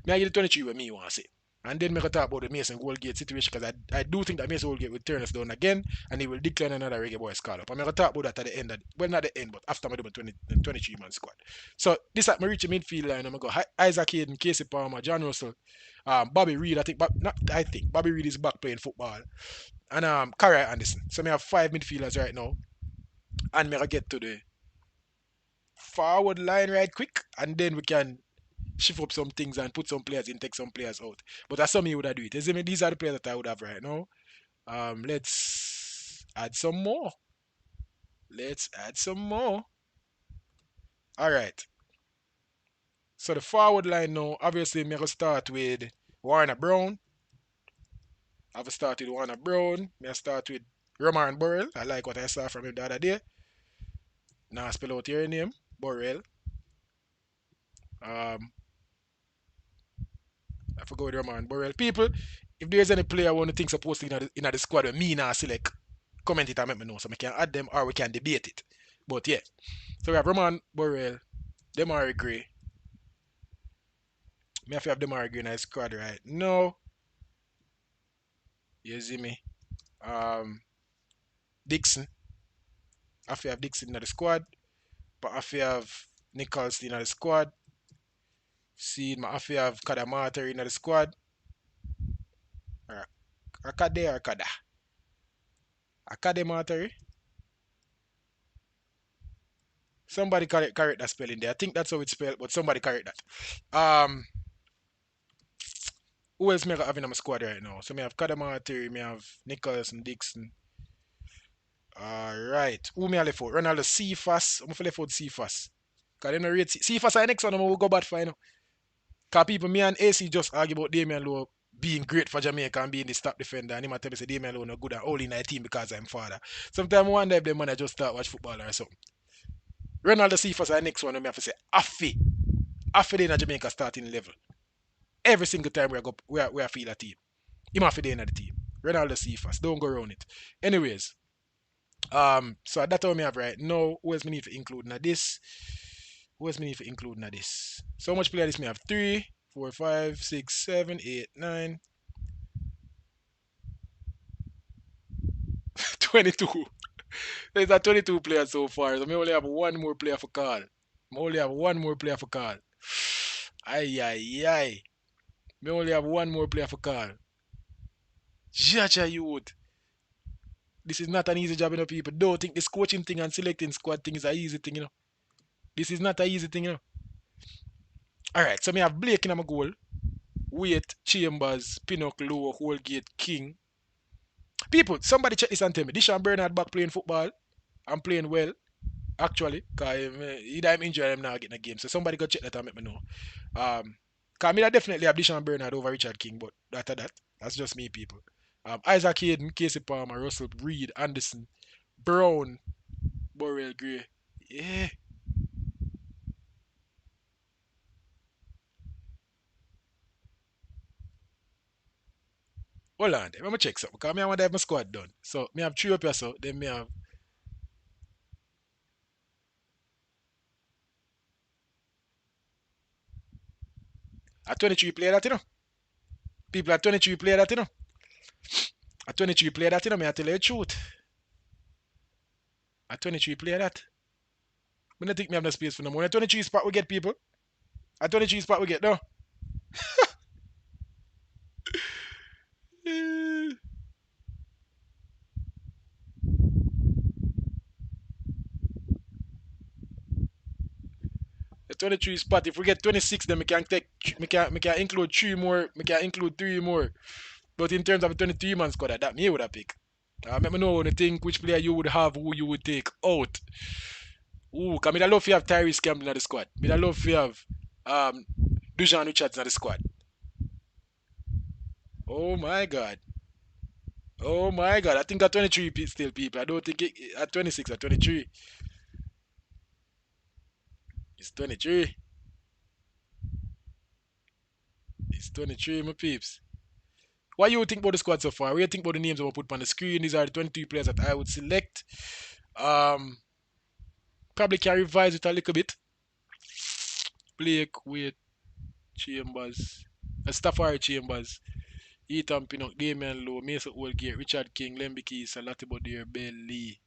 I give the 23 with me want to see. And then we can talk about the Mason Goalgate situation because I do think that Mason Goalgate will turn us down again and he will decline another Reggae Boys call up. I'm going to talk about that at the end. Well, not the end, but after I do my 23-man squad. So this at my reach midfield line, I'm going to go Isaac Hayden, Casey Palmer, John Russell, Bobby Reed. Bobby Reed is back playing football. And Carrie Anderson. So I have 5 midfielders right now. And I'm going to get to the forward line right quick. And then we can shift up some things and put some players in, take some players out. But that's something you would have do it. These are the players that I would have right now. Let's add some more. All right. So the forward line now, obviously, I'm going to start with Warner Brown. I've started Warner Brown. I start with Roman Burrell. I like what I saw from him the other day. Now I spell out your name, Burrell. I forgot with Roman Burrell. People, if there's any player I want to think supposed to in the squad with me now select, comment it and let me know so we can add them or we can debate it. But yeah. So we have Roman Burrell, Demari Gray. Me have to have Demari Gray in the squad right now. You see me? Dixon. I have to have Dixon in the squad. But I have to have Nicholson in the squad. See, I have to have Kadamater in the squad. Akade or Kada? Akademater. Somebody correct that spelling there. I think that's how it's spelled, but somebody correct that. Who else me I have in my squad right now? So me have Kadamater, me have Nicholson, Dixon. Alright. Who me I left out? Ronaldo Cephas. I'm going to left out Cephas. Because they don't rate Cephas are the next one I'm going to go bad for, you know. Because people, me and AC just argue about Damian Lowe being great for Jamaica and being the top defender. And he might tell me say Damian Lowe not good and only in my team because I'm father. Sometimes I wonder if them man just start watch football or something. Ronaldo Cephas are the next one I have to say Afi in Jamaica starting level. Every single time we are feel a team. He might be in the team. Ronaldo Cephas. Don't go around it. Anyways. So that's all I have right now. Who else me need to include in this? So much player this me have 3, 4, 5, 6, 7, 8, 9, 22. There's a 22 players so far. So I only have one more player for call. Ay. Me only have one more player for call. Jaja youth. This is not an easy job, you know, people. Don't think this coaching thing and selecting squad thing is an easy thing, you know. This is not an easy thing, you know. Alright, so me have Blake in my goal. Wait, Chambers, Pinnock, Lowe, Holgate, King. People, somebody check this and tell me. Deshaun Bernard back playing football. I'm playing well, actually. Because I'm injured, I'm not getting a game. So somebody go check that and let me know. Because I definitely have Deshaun Bernard over Richard King, but after that, that's just me, people. Isaac Hayden, Casey Palmer, Russell, Reed, Anderson, Brown, Burrell, Gray. Yeah. Hold on, I'm gonna check something because I want to have my squad done. So me have 3 up here, so then me have a 23 player that, you know. People at 23 player that, you know. A 23 player that, you know, me I tell you the truth. A 23 player that. I don't think me have no space for no more. A 23 spot we get, people. A 23 spot we get, no. A 23 spot. If we get 26, then we can include 3 more. We can include 3 more. But in terms of a 23 man squad, that me would have pick. Let me know when you think which player you would have, who you would take out. Because I love if you have Tyrese Campbell in the squad. I love if you have Dujan Richards in the squad. Oh my God. Oh my God. I think at 23 still people. I don't think at 26 or 23. It's 23. It's 23, my peeps. What you think about the squad so far? What do you think about the names that were put on the screen? These are the 22 players that I would select. Um, Probably can revise it a little bit. Blake, Wade, Chambers, Stafford Chambers, Ethan Pinnock, Damian Lowe, Mason Oldgate, Richard King, Lemby Keys, Latibodir, Ben Lee,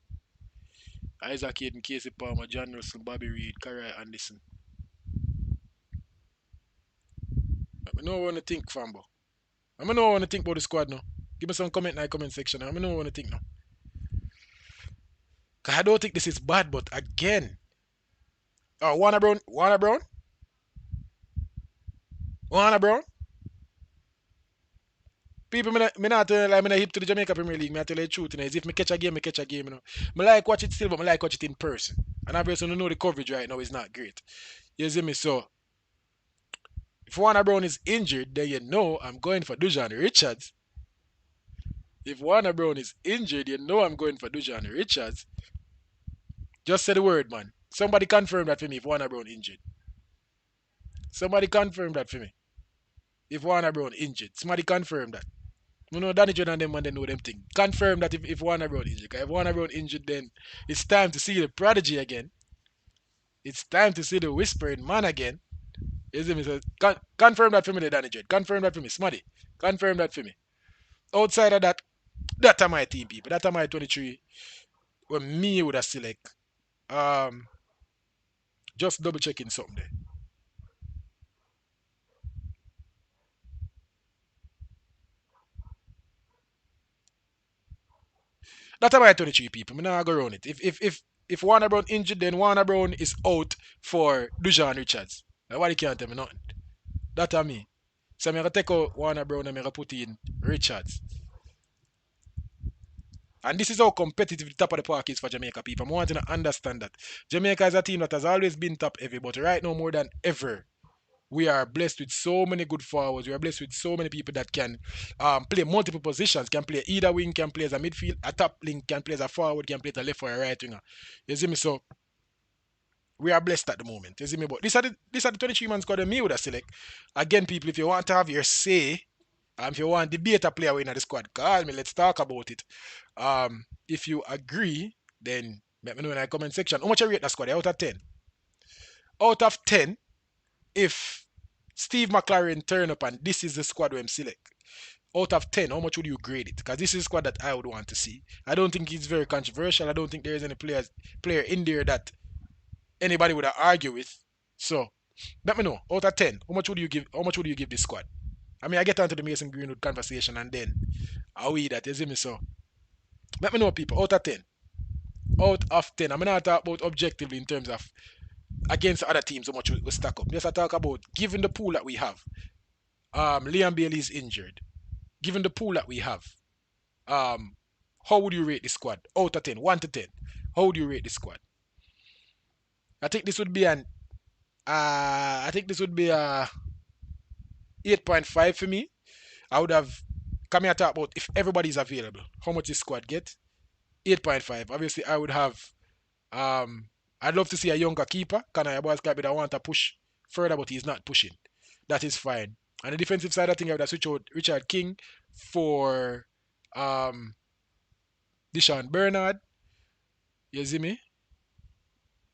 Isaac Hayden, Casey Palmer, John Russell, Bobby Reed, Carey Anderson. I know what I think, Fambo. I know what I want to think about the squad now. Give me some comment in the comment section. I know what I want to think now. Cause I don't think this is bad, but again, oh, Warner Brown. People, me not tell you like me not hip to the Jamaica Premier League. Me I tell you the truth, you know. Is if me catch a game, me catch a game, you know. Me like watch it still, but me like watch it in person. And obviously, you know the coverage right now is not great. You see me? So, if Warner Brown is injured, then you know I'm going for Dujan Richards. If Warner Brown is injured, you know I'm going for Dujan Richards. Just say the word, man. Somebody confirm that for me if Warner Brown injured. Somebody confirm that for me. If Warner Brown injured. Somebody confirm that. You know, Danny Jordan and them, and they know them thing. Confirm that if Warner Brown injured. 'Cause if Warner Brown injured, then it's time to see the prodigy again. It's time to see the whispering man again. You see me? So confirm that for me, Danny Jordan. Confirm that for me, Smarty. Confirm that for me. Outside of that, that are my team people. That are my 23. Well, me would have select. Um, just double checking something there. That are my 23 people. I'm not go around it. If Warner Brown injured, then Warner Brown is out for Dujan Richards. Nobody can't tell me nothing. That are me. So I'm gonna take out Warner Brown and I'm gonna put in Richards. And this is how competitive the top of the park is for Jamaica people. I want you to understand that. Jamaica is a team that has always been top heavy, but right now more than ever, we are blessed with so many good forwards. We are blessed with so many people that can play multiple positions, can play either wing, can play as a midfield, a top link, can play as a forward, can play as a left or a right winger. You see me? So we are blessed at the moment. You see me? But these are the 23 man squad that me would have select. Again, people, if you want to have your say, if you want to debate a player in the squad, call me. Let's talk about it. If you agree, then let me know in the comment section. How much you rate that squad out of 10? Out of 10, if Steve McLaren turn up and this is the squad we select, out of 10, how much would you grade it? Because this is a squad that I would want to see. I don't think it's very controversial. I don't think there is any player in there that anybody would argue with. So let me know. Out of 10, how much would you give this squad? I mean, I get onto the Mason Greenwood conversation and then I'll eat that, you see me? So let me know, people. Out of 10. Out of 10. I'm not talk about objectively in terms of against other teams how much we stack up. Just I talk about given the pool that we have. Liam Bailey is injured. Given the pool that we have, how would you rate this squad? Out of 10, 1 to 10. How would you rate this squad? I think this would be an I think this would be a 8.5 for me. I would have come here talk about if everybody's available. How much this squad get? 8.5. Obviously, I would have I'd love to see a younger keeper. Kana boys can't be that want to push further, but he's not pushing. That is fine. On the defensive side, I think I would have switched out Richard King for Deshaun Bernard. You see me?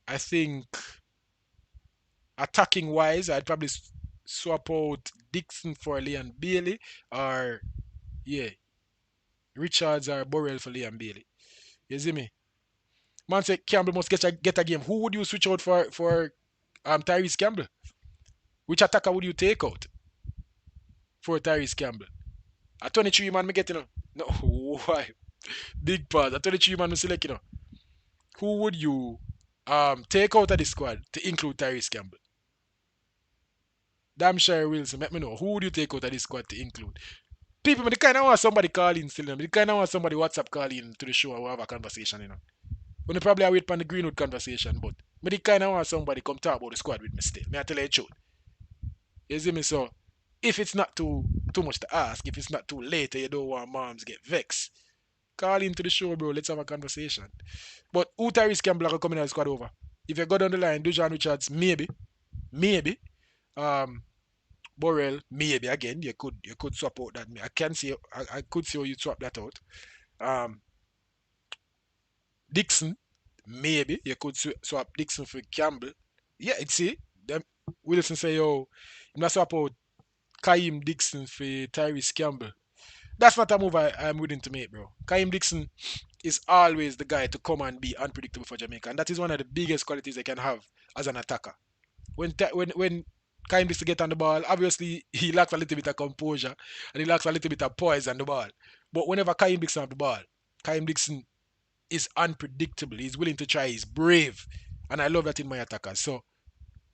I think attacking wise, I'd probably swap out Dixon for Liam Bailey or yeah, Richards or Burrell for Liam Bailey. You see me? Man say Campbell must get a game. Who would you switch out for Tyrese Campbell? Which attacker would you take out for Tyrese Campbell? A 23 man me get you know. No, why? Big pause. A 23 man me select you know. Who would you take out of the squad to include Tyrese Campbell? Damn sure Wilson, let me know. Who would you take out of this squad to include? People, they kind of want somebody call in still. They kind of want somebody WhatsApp call in to the show and we'll have a conversation, you know. When they probably wait for the Greenwood conversation, but they kind of want somebody come talk about the squad with me still. Me I tell you the truth. You see me? So, if it's not too much to ask, if it's not too late and you don't want moms get vexed, call into the show, bro. Let's have a conversation. But who Tyrese Campbell are coming out squad over? If you go down the line, Dujan Richards, maybe. Um, Borrell, maybe again. You could swap out that. I can see. I could see how you swap that out. Um, Dixon, maybe you could swap Dixon for Campbell. Yeah, see, them Wilson say, yo, I'm not swap out Kaim Dixon for Tyrese Campbell. That's not a move I'm willing to make, bro. Kaim Dixon is always the guy to come and be unpredictable for Jamaica, and that is one of the biggest qualities they can have as an attacker. When Kaim Dixon get on the ball, obviously he lacks a little bit of composure and he lacks a little bit of poise on the ball. But whenever Kaim Dixon have the ball, Kaim Dixon is unpredictable. He's willing to try. He's brave, and I love that in my attackers. So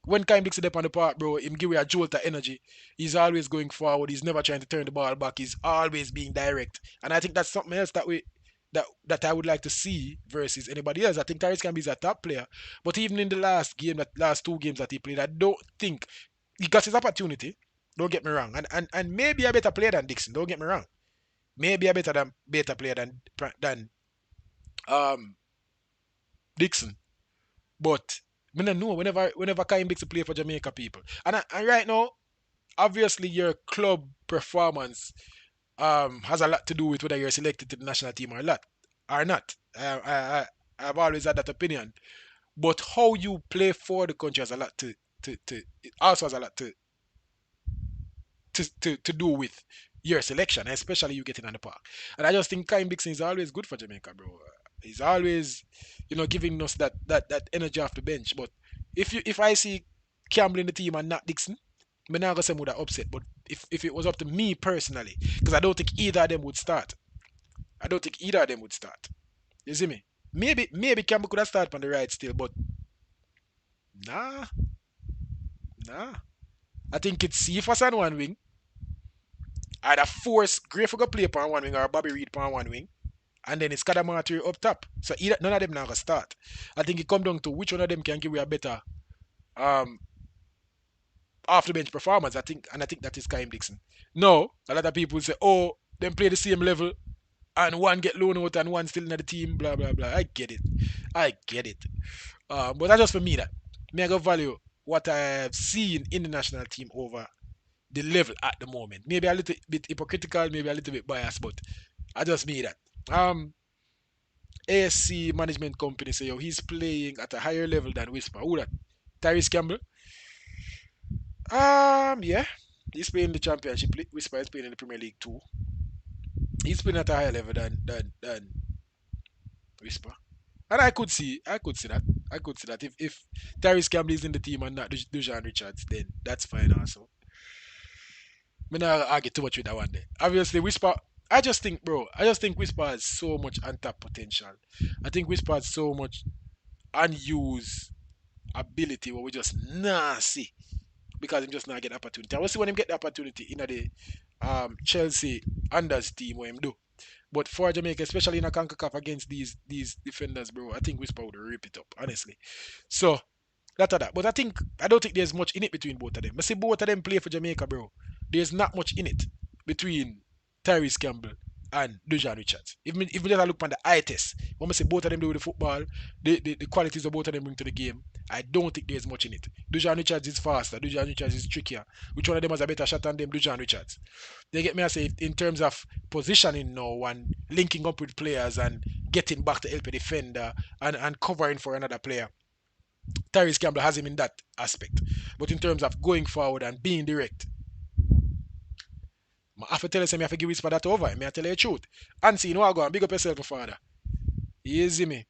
when Kaim Dixon up on the park, bro, him give you a jolt of energy. He's always going forward. He's never trying to turn the ball back. He's always being direct. And I think that's something else that I would like to see versus anybody else. I think Tyrese Campbell is a top player, but even in the last 2 games that he played, I don't think he got his opportunity. Don't get me wrong, and maybe a better player than Dixon. Don't get me wrong. Maybe a better player than um Dixon, but I don't know whenever Kaim Dixon play for Jamaica people, and right now, obviously your club performance has a lot to do with whether you're selected to the national team or not. I've always had that opinion, but how you play for the country has a lot to it also has a lot to do with your selection, especially you getting on the park. And I just think Kaim Dixon is always good for Jamaica, bro. He's always, giving us that energy off the bench. But if I see Campbell in the team and not Dixon, I'm not gonna say would have upset. But if it was up to me personally, because I don't think either of them would start. I don't think either of them would start. You see me? Maybe Campbell could have started on the right still, but nah, nah. I think it's Cephas on one wing. Either force Gray for go play upon one wing or Bobby Reed upon one wing. And then it's Kadamatri up top. So either none of them now gonna start. I think it come down to which one of them can give you a better um off the bench performance. I think that is Kaim Dixon. No, a lot of people say, oh, them play the same level and one get loaned out and one still in the team, blah blah blah. I get it. I get it. But that's just for me that. Me I go value what I have seen in the national team over the level at the moment. Maybe a little bit hypocritical, maybe a little bit biased, but I just mean that. ASC management company say, yo, he's playing at a higher level than Whisper. Who that? Tyrese Campbell? Yeah. He's playing the championship. Whisper is playing in the Premier League too. He's playing at a higher level than Whisper. And I could see that. I could see that. If Tyrese Campbell is in the team and not Dujan Richards, then that's fine also. I'm not argue too much with that one day. Obviously, Whisper. I just think Whisper has so much untapped potential. I think Whisper has so much unused ability where we just nah see because him just not get opportunity. I will see when him get the opportunity in the Chelsea Anders team where him do. But for Jamaica, especially in a CONCACAF against these defenders, bro, I think Whisper would rip it up, honestly. So that. But I don't think there's much in it between both of them. I see both of them play for Jamaica, bro. There's not much in it between Tyrese Campbell and Dujan Richards. If we just look on the eye test, when we say both of them do the football, the qualities of both of them bring to the game, I don't think there's much in it. Dujan Richards is faster, Dujan Richards is trickier. Which one of them has a better shot than them? Dujan Richards. They get me, I say, in terms of positioning now and linking up with players and getting back to help a defender and covering for another player. Tyrese Campbell has him in that aspect. But in terms of going forward and being direct, I have to tell you, I have to give Whisper that over. I tell you the truth. And see, you know, I go and big up yourself, my father. You see me?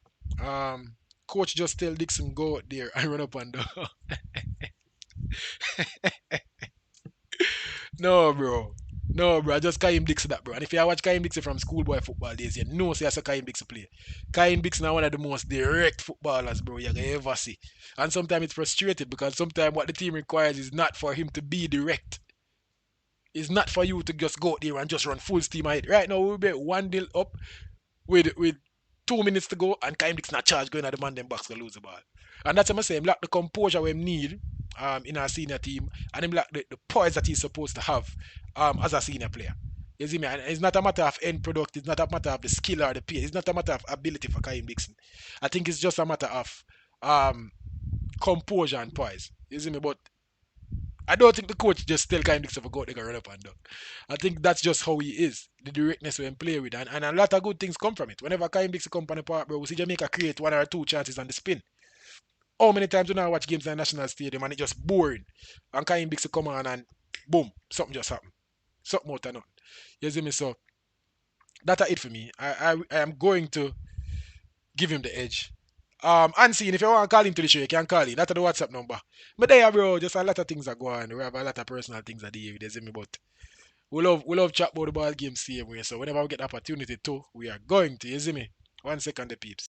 Coach just tell Dixon go out there and run up and down. No, bro. No, bro. I just Kaim Dixon that, bro. And if you watch Kaim Dixon from schoolboy football days, you know, see, I saw Kaim Dixon play. Kaim Dixon is one of the most direct footballers, bro, you can ever see. And sometimes it's frustrated because sometimes what the team requires is not for him to be direct. It's not for you to just go out there and just run full steam ahead. Right now, we'll be 1-0 up with 2 minutes to go, and Kaim Dixon not charge going at the man them box to lose the ball. And that's what I'm saying. Lack the composure we need in our senior team, and him lack the poise that he's supposed to have as a senior player. You see me? And it's not a matter of end product. It's not a matter of the skill or the pace. It's not a matter of ability for Kyle Dixon. I think it's just a matter of composure and poise. You see me? But I don't think the coach just tell Kyle Dixon to go out there and run up and down. I think that's just how he is. The directness we play with. And a lot of good things come from it. Whenever Kyle Dixon come on the park, bro, we see Jamaica create one or two chances on the spin. How many times do I watch games in the National Stadium and it's just boring? And Kyle Dixon come on and boom, something just happened. Something out of nothing. You see me? So that's it for me. I am going to give him the edge. Unseen, if you want to call him to the show, you can call him. That's the WhatsApp number. But there, bro, just a lot of things are going on. We have a lot of personal things that deal with, you see me? But we love chat about the ball game same way. So whenever we get the opportunity to, we are going to, you see me? 1 second, the peeps.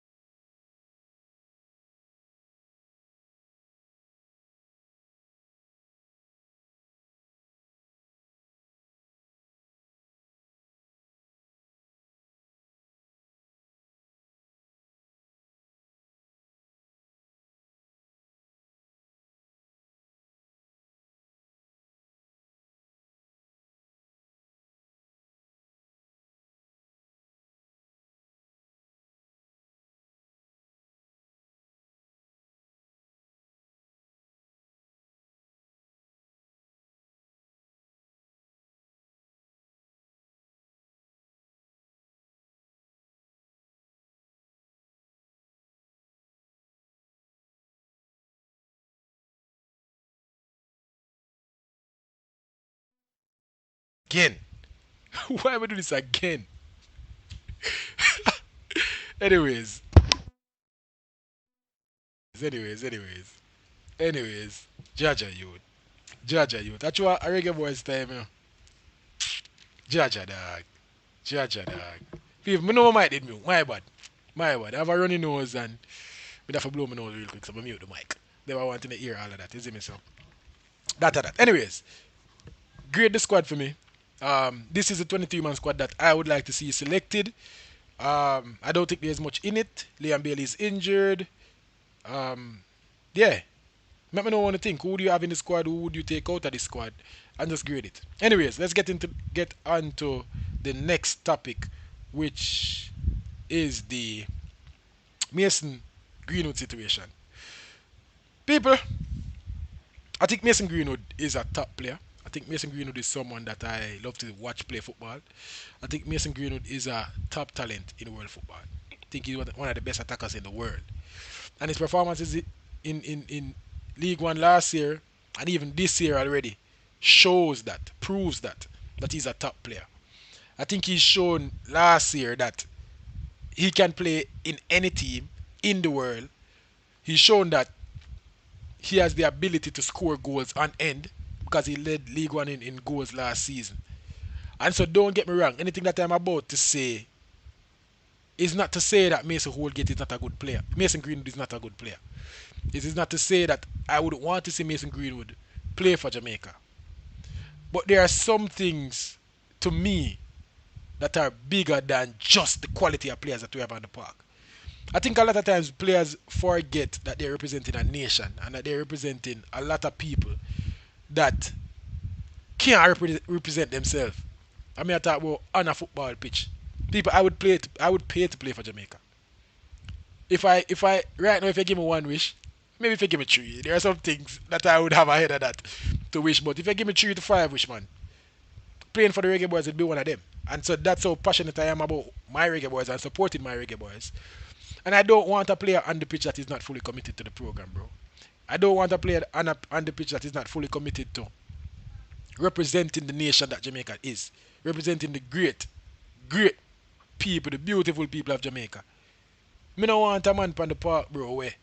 Again. Why am I doing this again? anyways, anyways, Jaja youth. Jaja youth. That's what a reggae boys time, you know. Jaja dog. Jaja dog. People, me know what mic did me. My bad. My bad. I have a runny nose and we have to blow my nose real quick so I mute the mic. They were wanting to hear all of that, you see me so. That. Anyways, grade the squad for me. This is a 23-man squad that I would like to see selected. I don't think there's much in it. Liam Bailey is injured. Um, yeah. Let me know what you think. Who do you have in the squad? Who would you take out of the squad? And just grade it. Anyways, let's get on to the next topic, which is the Mason Greenwood situation. People, I think Mason Greenwood is a top player. I think Mason Greenwood is someone that I love to watch play football. I think Mason Greenwood is a top talent in world football. I think he's one of the best attackers in the world. And his performances in League One last year and even this year already shows that, proves that he's a top player. I think he's shown last year that he can play in any team in the world. He's shown that he has the ability to score goals on end because he led League One in goals last season. And so don't get me wrong, anything that I'm about to say is not to say that Mason Holgate is not a good player. Mason Greenwood is not a good player. It is not to say that I would want to see Mason Greenwood play for Jamaica. But there are some things to me that are bigger than just the quality of players that we have on the park. I think a lot of times players forget that they're representing a nation and that they're representing a lot of people that can't represent themselves. I mean, I talk about on a football pitch. People, I would pay to play for Jamaica. If I right now, if you give me one wish, maybe if you give me three, there are some things that I would have ahead of that to wish. But if you give me 3 to 5 wish, man, playing for the Reggae Boys would be one of them. And so that's how passionate I am about my Reggae Boys and supporting my Reggae Boys. And I don't want a player on the pitch that is not fully committed to the program, bro. I don't want a player on the pitch that is not fully committed to representing the nation that Jamaica is, representing the great people, the beautiful people of Jamaica. Me don't want a man on the park, bro, where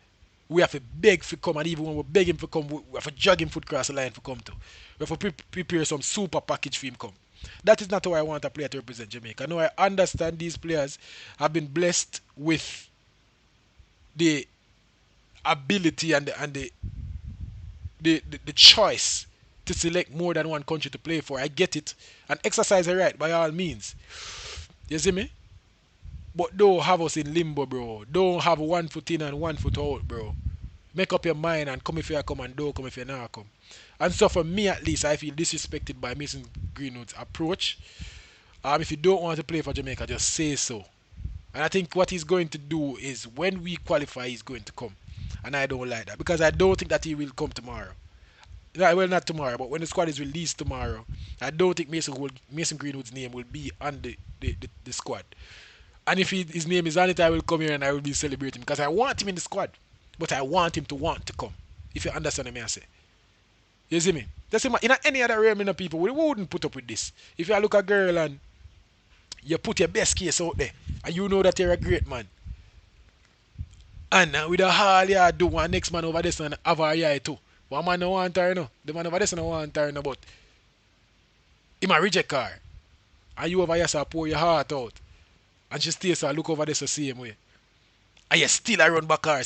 we have to beg for come, and even when we beg him for come, we have to drag him foot across the line for come to. We have to prepare some super package for him come. That is not how I want a player to represent Jamaica. No, I understand these players have been blessed with the ability and the choice to select more than one country to play for. I get it. And exercise the right by all means. You see me? But don't have us in limbo, bro. Don't have 1 foot in and 1 foot out, bro. Make up your mind and come if you come and don't come if you not come. And so for me at least, I feel disrespected by Mason Greenwood's approach. If you don't want to play for Jamaica, just say so. And I think what he's going to do is when we qualify, he's going to come. And I don't like that because I don't think that he will come tomorrow. Well, not tomorrow, but when the squad is released tomorrow, I don't think Mason Greenwood's name will be on the squad. And if his name is on it, I will come here and I will be celebrating because I want him in the squad. But I want him to want to come. If you understand what I say. You see me? That's in any other realm, people, we wouldn't put up with this. If you look at a girl and you put your best case out there, and you know that you're a great man, and with a all you do, one next man over this and have her eye too. One man no want her, no. The man over this no want her, no, but he might reject her. And you over here so pour your heart out. And she stays so look over this the same way. And you still a run back her,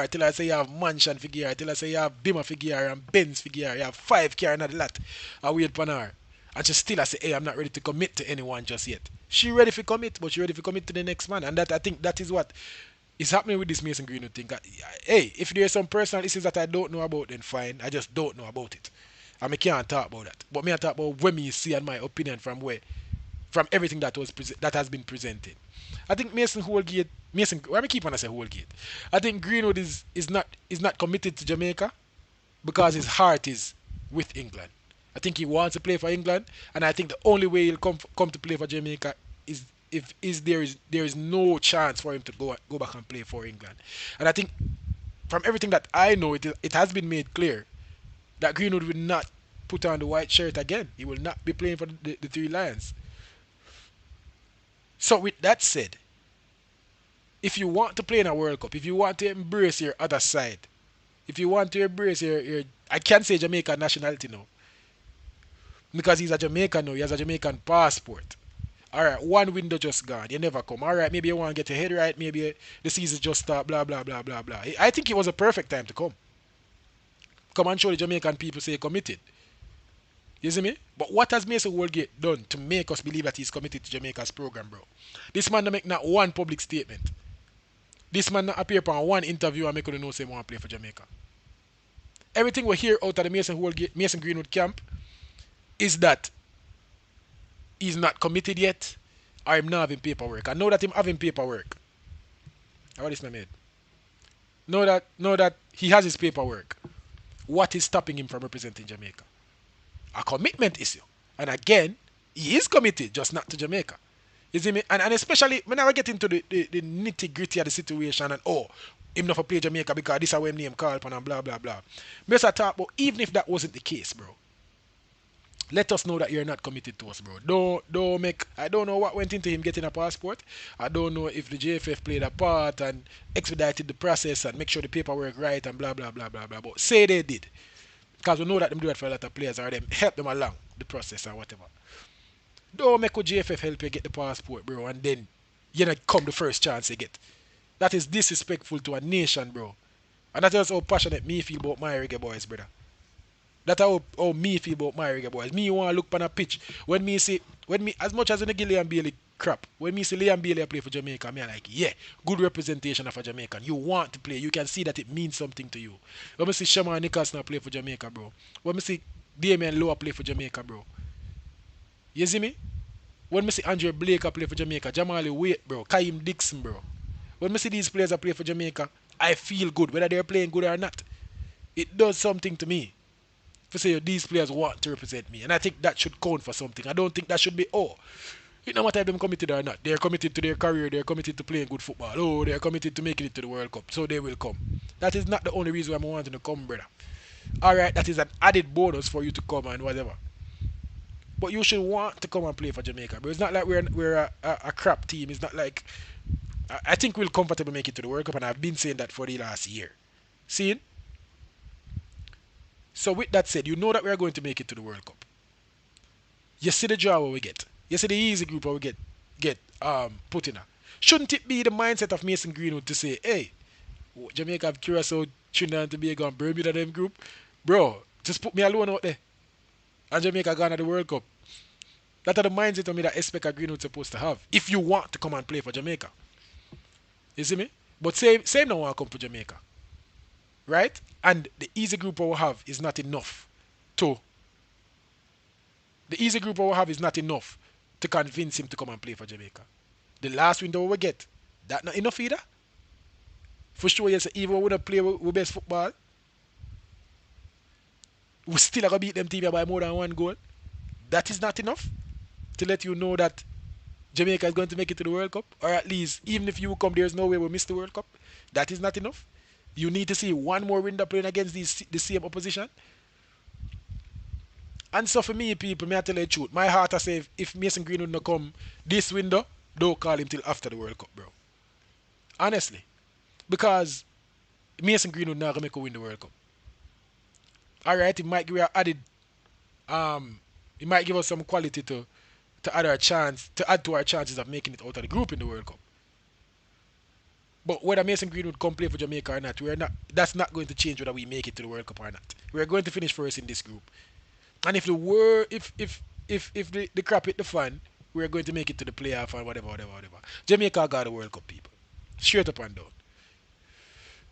till I say you have mansion figure, till I say you have Bima figure and Benz figure, you have 5 car and a lot. I wait for her. And she still I say, hey, I'm not ready to commit to anyone just yet. She ready to commit, but she ready to commit to the next man. And that I think that is what is happening with this Mason Greenwood thing. Hey, if there's some personal issues that I don't know about, then fine. I just don't know about it. And I can't talk about that. But me I talk about when me see and my opinion from everything that that has been presented. I think why me keep on I say Holgate? I think Greenwood is not committed to Jamaica because his heart is with England. I think he wants to play for England, and I think the only way he'll come to play for Jamaica is if there is no chance for him to go back and play for England. And I think from everything that I know, it has been made clear that Greenwood will not put on the white shirt again. He will not be playing for the Three Lions. So with that said, if you want to play in a World Cup, if you want to embrace your other side, if you want to embrace your I can't say Jamaican nationality now, because he's a Jamaican now, he has a Jamaican passport. Alright, one window just gone, you never come. Alright, maybe you want to get your head right, maybe the season just start, blah, blah, blah, blah, blah. I think it was a perfect time to come. Come and show the Jamaican people say committed. You see me? But what has Mason Woolgate done to make us believe that he's committed to Jamaica's program, bro? This man don't make not one public statement. This man not appear upon one interview and make you know say he want to play for Jamaica. Everything we hear out of the Mason Greenwood camp is that he's not committed yet, or him not having paperwork. I know that him having paperwork. What is my made? Know that he has his paperwork. What is stopping him from representing Jamaica? A commitment issue. And again, he is committed, just not to Jamaica. You see me? And especially when I get into the nitty gritty of the situation and him not for play Jamaica because this is how him name call upon and blah blah blah. But I talk about even if that wasn't the case, bro. Let us know that you're not committed to us, bro. Don't make. I don't know what went into him getting a passport. I don't know if the JFF played a part and expedited the process and make sure the paperwork right and blah blah blah blah blah. But say they did. Because we know that them do that for a lot of players or them help them along the process or whatever. Don't make a JFF help you get the passport, bro, and then you know come the first chance you get. That is disrespectful to a nation, bro. And that is how passionate me feel about my reggae boys, brother. That's how me feel about my reggae boys. Me want to look on a pitch. When me as much as in the Liam Bailey crap, when me see Liam Bailey play for Jamaica, me like, yeah, good representation of a Jamaican. You want to play. You can see that it means something to you. When me see Shaman Nicholson play for Jamaica, bro. When me see Damien Lowe play for Jamaica, bro. You see me? When me see Andre Blake play for Jamaica, Jamali Wait, bro. Kaim Dixon, bro. When me see these players play for Jamaica, I feel good, whether they're playing good or not. It does something to me. To say these players want to represent me. And I think that should count for something. I don't think that should be, you know what if them committed or not. They're committed to their career, they're committed to playing good football. They're committed to making it to the World Cup. So they will come. That is not the only reason why I'm wanting to come, brother. Alright, that is an added bonus for you to come and whatever. But you should want to come and play for Jamaica, bro. It's not like we're a crap team. It's not like I think we'll comfortably make it to the World Cup, and I've been saying that for the last year. See? So with that said, you know that we are going to make it to the World Cup. You see the draw we get. You see the easy group we get put in. Shouldn't it be the mindset of Mason Greenwood to say, hey, Jamaica have Curacao, Trinidad and Tobago and Bermuda them group? Bro, just put me alone out there. And Jamaica gone at the World Cup. That's the mindset of me that I expect a Greenwood supposed to have. If you want to come and play for Jamaica. You see me? But same don't want to come for Jamaica. right? And the easy group we have is not enough to the easy group we have is not enough to convince him to come and play for Jamaica. The last window we get, that not enough either. For sure, yes, even we don't play with best football, we still are gonna beat them team by more than one goal. That is not enough to let you know that Jamaica is going to make it to the World Cup, or at least even if you come, there's no way we'll miss the World Cup. That is not enough. You need to see one more window playing against the same opposition. And so for me, people, may I tell you the truth, my heart I say if Mason Greenwood not come this window, don't call him till after the World Cup, bro. Honestly, because Mason Greenwood not gonna make a win the World Cup. All right, it might give us added, it might give us some quality to add our chance to add to our chances of making it out of the group in the World Cup. But whether Mason Greenwood come play for Jamaica or not, we're not. That's not going to change whether we make it to the World Cup or not. We're going to finish first in this group. And if the were if the crap hit the fan, we're going to make it to the playoff and whatever. Jamaica got the World Cup, people. Straight up and down.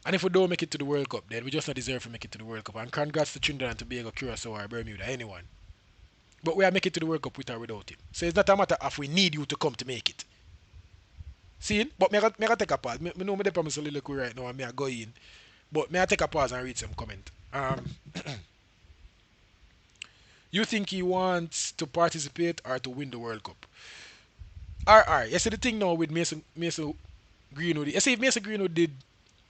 And if we don't make it to the World Cup, then we just not deserve to make it to the World Cup. And congrats to Trinidad and Tobago, Curacao, or Bermuda, anyone. But we are make it to the World Cup with or without him. So it's not a matter of we need you to come to make it. See? But me I take a pause. Me know me dey promise a little quick right now and me I go in. But may I take a pause and read some comment. You think he wants to participate or to win the World Cup? Alright. You see the thing now with Mason Greenwood. You see if Mason Greenwood did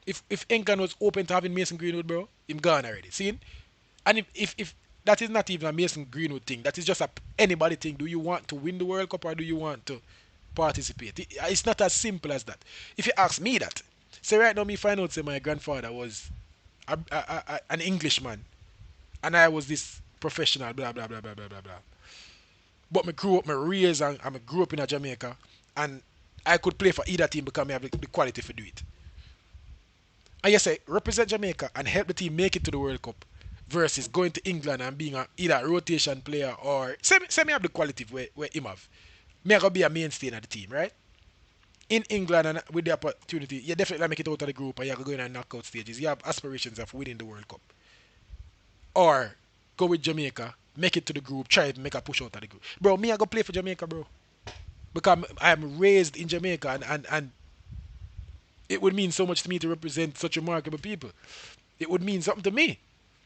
if England was open to having Mason Greenwood, bro, him gone already. See? And if that is not even a Mason Greenwood thing, that is just a anybody thing. Do you want to win the World Cup or do you want to participate? It's not as simple as that. If you ask me that, say right now me find out say my grandfather was an Englishman and I was this professional, blah blah blah blah blah blah blah. But me grew up, me raised and I grew up in a Jamaica and I could play for either team because I have the quality to do it. And you say represent Jamaica and help the team make it to the World Cup versus going to England and being either a rotation player or say me have the quality where him have. Me I gonna be a mainstay in the team, right? In England and with the opportunity, you definitely make it out of the group and you go in and knockout stages. You have aspirations of winning the World Cup. Or go with Jamaica, make it to the group, try to make a push out of the group. Bro, me I go play for Jamaica, bro. Because I'm raised in Jamaica and it would mean so much to me to represent such remarkable people. It would mean something to me.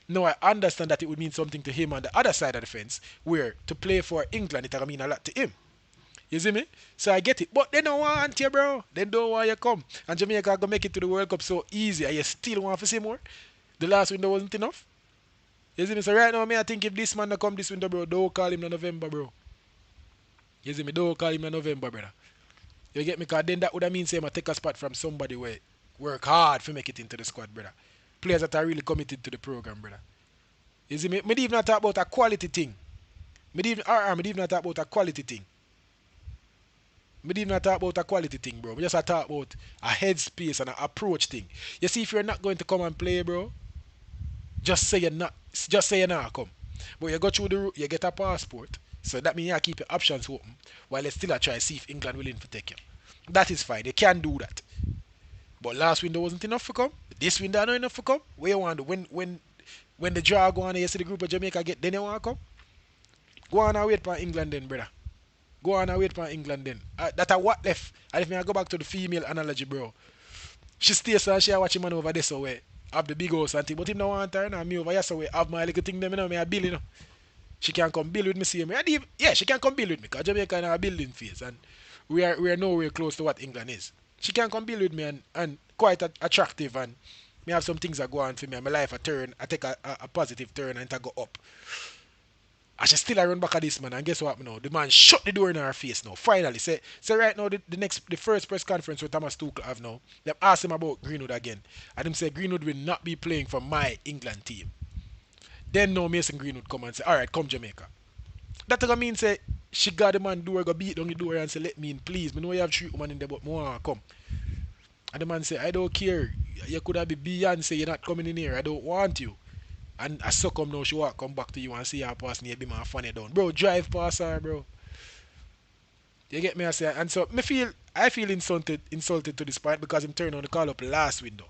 No, I understand that it would mean something to him on the other side of the fence, where to play for England, it will mean a lot to him. You see me? So I get it. But they don't want you, bro. They don't want you come. And Jamaica going to make it to the World Cup so easy, and you still want to see more? The last window wasn't enough? You see me? So right now, I think if this man not come this window, bro, don't call him in November, bro. You see me? Don't call him in November, brother. You get me? Because then that would have mean say I take a spot from somebody where work hard to make it into the squad, brother. Players that are really committed to the program, brother. You see me? Me even not talk about a quality thing. Me even not talk about a quality thing. Me even not talk about a quality thing, bro. Me just talk about a headspace and an approach thing. You see, if you're not going to come and play, bro, just say you're not. Just say you're not come. But you go through the route, you get a passport. So that means you keep your options open while you still try to see if England willing to take you. That is fine. You can do that. But last window wasn't enough for come. This window not enough for come. Where you want to when the draw go on and you see the group of Jamaica get, then you want to come? Go on and wait for England then, brother. Go on and wait for England then. That a what left. And if I go back to the female analogy, bro. She stays and she watch him man over there so way. Have the big house and thing. But him no want her and me over here so way. Have my little thing them, you know, me a bill, you know. She can come build with me, see me. Yeah, she can come build with me because Jamaica in a building phase and we are nowhere close to what England is. She can come build with me and quite attractive and me have some things that go on for me and my life a turn, I take a positive turn and it go up. And she still run back at this man and guess what now? The man shut the door in her face now. Finally. Say right now the first press conference with Thomas Tuchel have now, they've asked him about Greenwood again. And him say Greenwood will not be playing for my England team. Then now Mason Greenwood come and say, alright, come Jamaica. That gonna mean say she got the man door, go beat down the door and say, let me in, please. Me know you have 3 women in there, but I want to come. And the man say, I don't care. You could have been Beyonce, you're not coming in here. I don't want you. And I suck come now, she walk come back to you and see her pass near be man funny down. Bro, drive past her, bro. You get me? I say, and so I feel insulted to this point because him turned on the call up last window.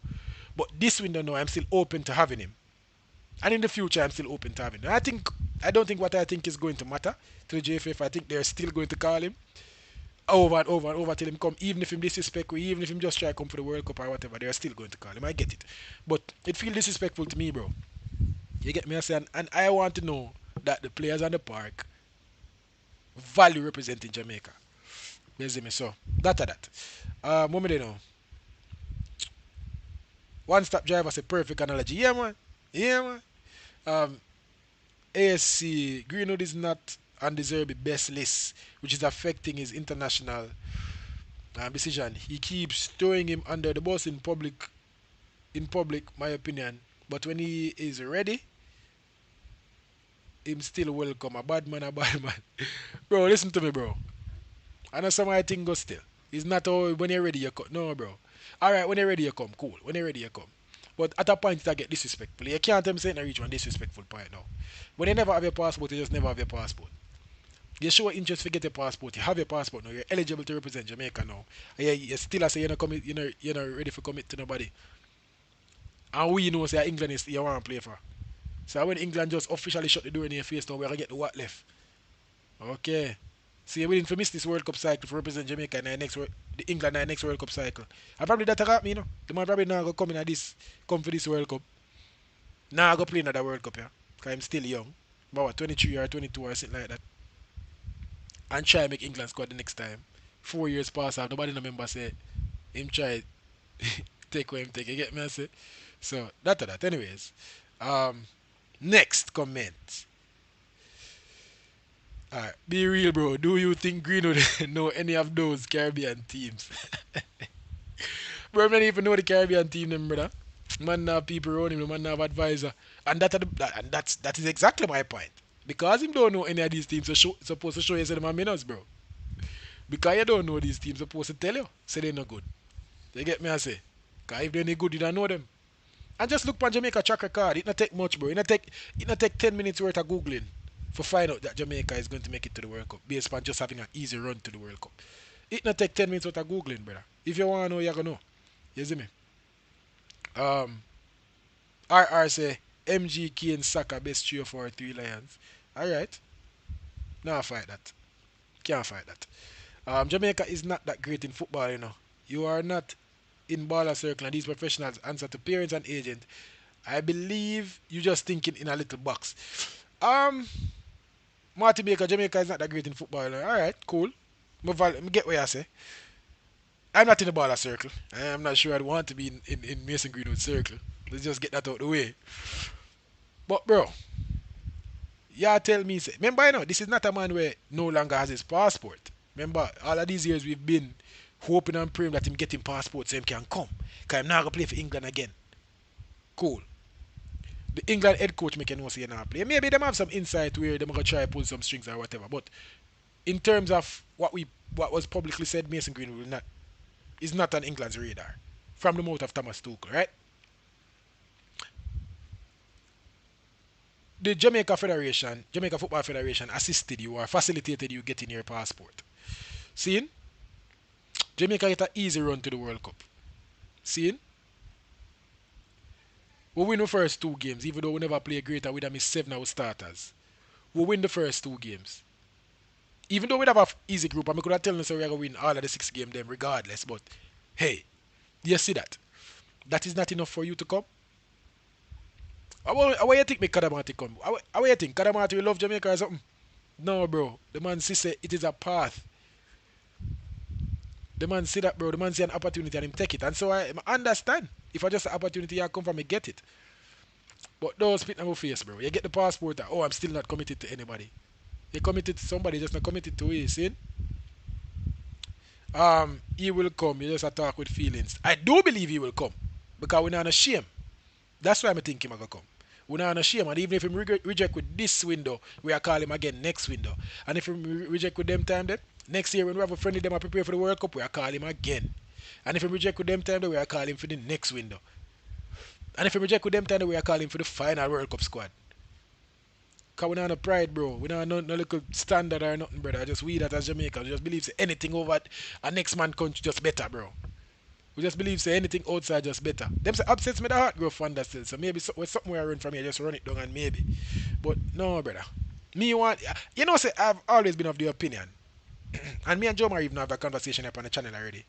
But this window now, I'm still open to having him. And in the future, I'm still open to having him. I don't think what I think is going to matter to the JFF. I think they're still going to call him over and over and over till him come. Even if him disrespect, even if him just try to come for the World Cup or whatever, they're still going to call him. I get it. But it feels disrespectful to me, bro. You get me? I say, and I want to know that the players on the park value representing Jamaica. You see me? So, that. What me they know? One stop driver say perfect analogy. Yeah, man. Yeah, man. Um, ASC Greenwood is not on the Zerbi best list, which is affecting his international decision. He keeps throwing him under the bus in public, my opinion. But when he is ready, him still welcome. A bad man, a bad man. Bro, listen to me, bro. I know some of my thing go still. It's not all when you're ready you come. No, bro. Alright, when you're ready you come. Cool. When you're ready you come. But at a point it get disrespectful. You can't tell me saying I reach one disrespectful point now. When you never have your passport, you just never have your passport. You show interest to get your passport. You have your passport now. You're eligible to represent Jamaica now. And you still say you're not commit, you're not ready for commit to nobody. And we know say England is you want to play for. So when England just officially shut the door in your face now, we're gonna get the what left. Okay. So you're willing to miss this World Cup cycle to represent Jamaica in the England in the next World Cup cycle. And probably that got me, The man probably not gonna come for this World Cup. Now I go play another World Cup, yeah. Because I'm still young. About what, 23 or 22 or something like that. And try make England squad the next time. 4 years pass off, nobody no member say him try take what him take. You get me I say? So that. Anyways. Next comment. Alright, be real, bro. Do you think Greenwood know any of those Caribbean teams? Bro, I don't even know the Caribbean team, them, brother. Man, have people around him, man, have advisor, and that is exactly my point. Because him don't know any of these teams, so supposed to show you say them are minnows, bro. Because you don't know these teams, supposed to tell you, say they're not good. You get me? I say, because if they're not good, you don't know them. And just look on Jamaica track record. It not take much, bro. It not take 10 minutes worth of googling for find out that Jamaica is going to make it to the World Cup based on just having an easy run to the World Cup. It not take 10 minutes worth of googling, brother. If you want to know, you gonna know. You see me? Um, RR say MGK and Saka best 3 or 4 Lions. Alright. Now fight that. Can't fight that. Jamaica is not that great in football, You are not in baller circle and these professionals answer to parents and agents. I believe you just thinking in a little box. Martin Baker, Jamaica is not that great in football. Alright, cool. Me get what you say. I'm not in the baller circle. I'm not sure I'd want to be in Mason Greenwood's circle. Let's just get that out of the way. But bro, y'all tell me, say, remember, this is not a man where no longer has his passport. Remember, all of these years we've been hoping and praying that him get him passport so him can come. Because I'm not going to play for England again. Cool. The England head coach make you know say not play. Maybe them have some insight where them gonna try pull some strings or whatever. But in terms of what was publicly said, Mason Greenwood is not on England's radar. From the mouth of Thomas Tuchel, right? The Jamaica Football Federation assisted you or facilitated you getting your passport. Seeing? Jamaica get an easy run to the World Cup. Seeing? We win the first 2 games, even though we never play greater with them is 7 our starters. We win the first 2 games. Even though we have an easy group, I could have told you so we're going to win all of the 6 games then regardless. But hey, you see that? That is not enough for you to come? How you think me Kadamati come? How you think? Kadamati will love Jamaica or something? No, bro. The man say it is a path. The man see that, bro. The man see an opportunity and him take it. And so I understand. If I just an opportunity I come from, me get it. But don't spit in my face, bro. You get the passport. Oh, I'm still not committed to anybody. You committed to somebody, just not committed to you, see? He will come. You just attack with feelings. I do believe he will come. Because we're not ashamed. That's why I think him going to come. We're not ashamed. And even if him reject with this window, we are call him again next window. And if him reject with them time then, next year when we have a friendly them and prepare for the World Cup, we are call him again. And if him reject with them time then, we are call him for the next window. And if him reject with them time then, we are call him for the final World Cup squad. Because we're not no pride, bro. We're not no little standard or nothing, brother. Just we that as Jamaica just believe anything over a next man country just better, bro. We just believe say anything outside just better. Them say upsets me the heart grow fonder still. So maybe with something where I run from here, just run it down and maybe. But no, brother. Me want you know say I've always been of the opinion, and me and Joe Mar even have a conversation up on the channel already.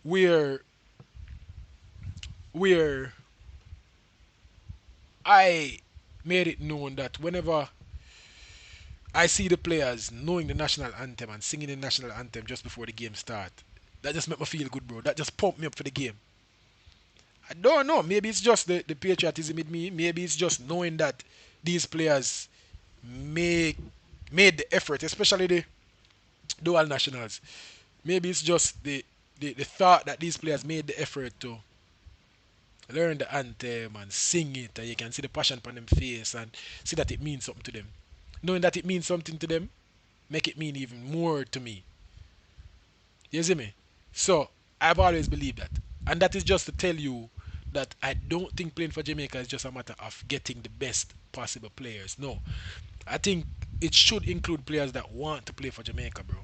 Where where I made it known that whenever I see the players knowing the national anthem and singing the national anthem just before the game start, that just make me feel good, bro. That just pump me up for the game. I don't know. Maybe it's just the patriotism in me. Maybe it's just knowing that these players make made the effort, especially the dual nationals. Maybe it's just the thought that these players made the effort to learn the anthem and sing it, and you can see the passion upon them face and see that it means something to them. Knowing that it means something to them, make it mean even more to me. You see me? So I've always believed that. And that is just to tell you that I don't think playing for Jamaica is just a matter of getting the best possible players. No. I think it should include players that want to play for Jamaica, bro.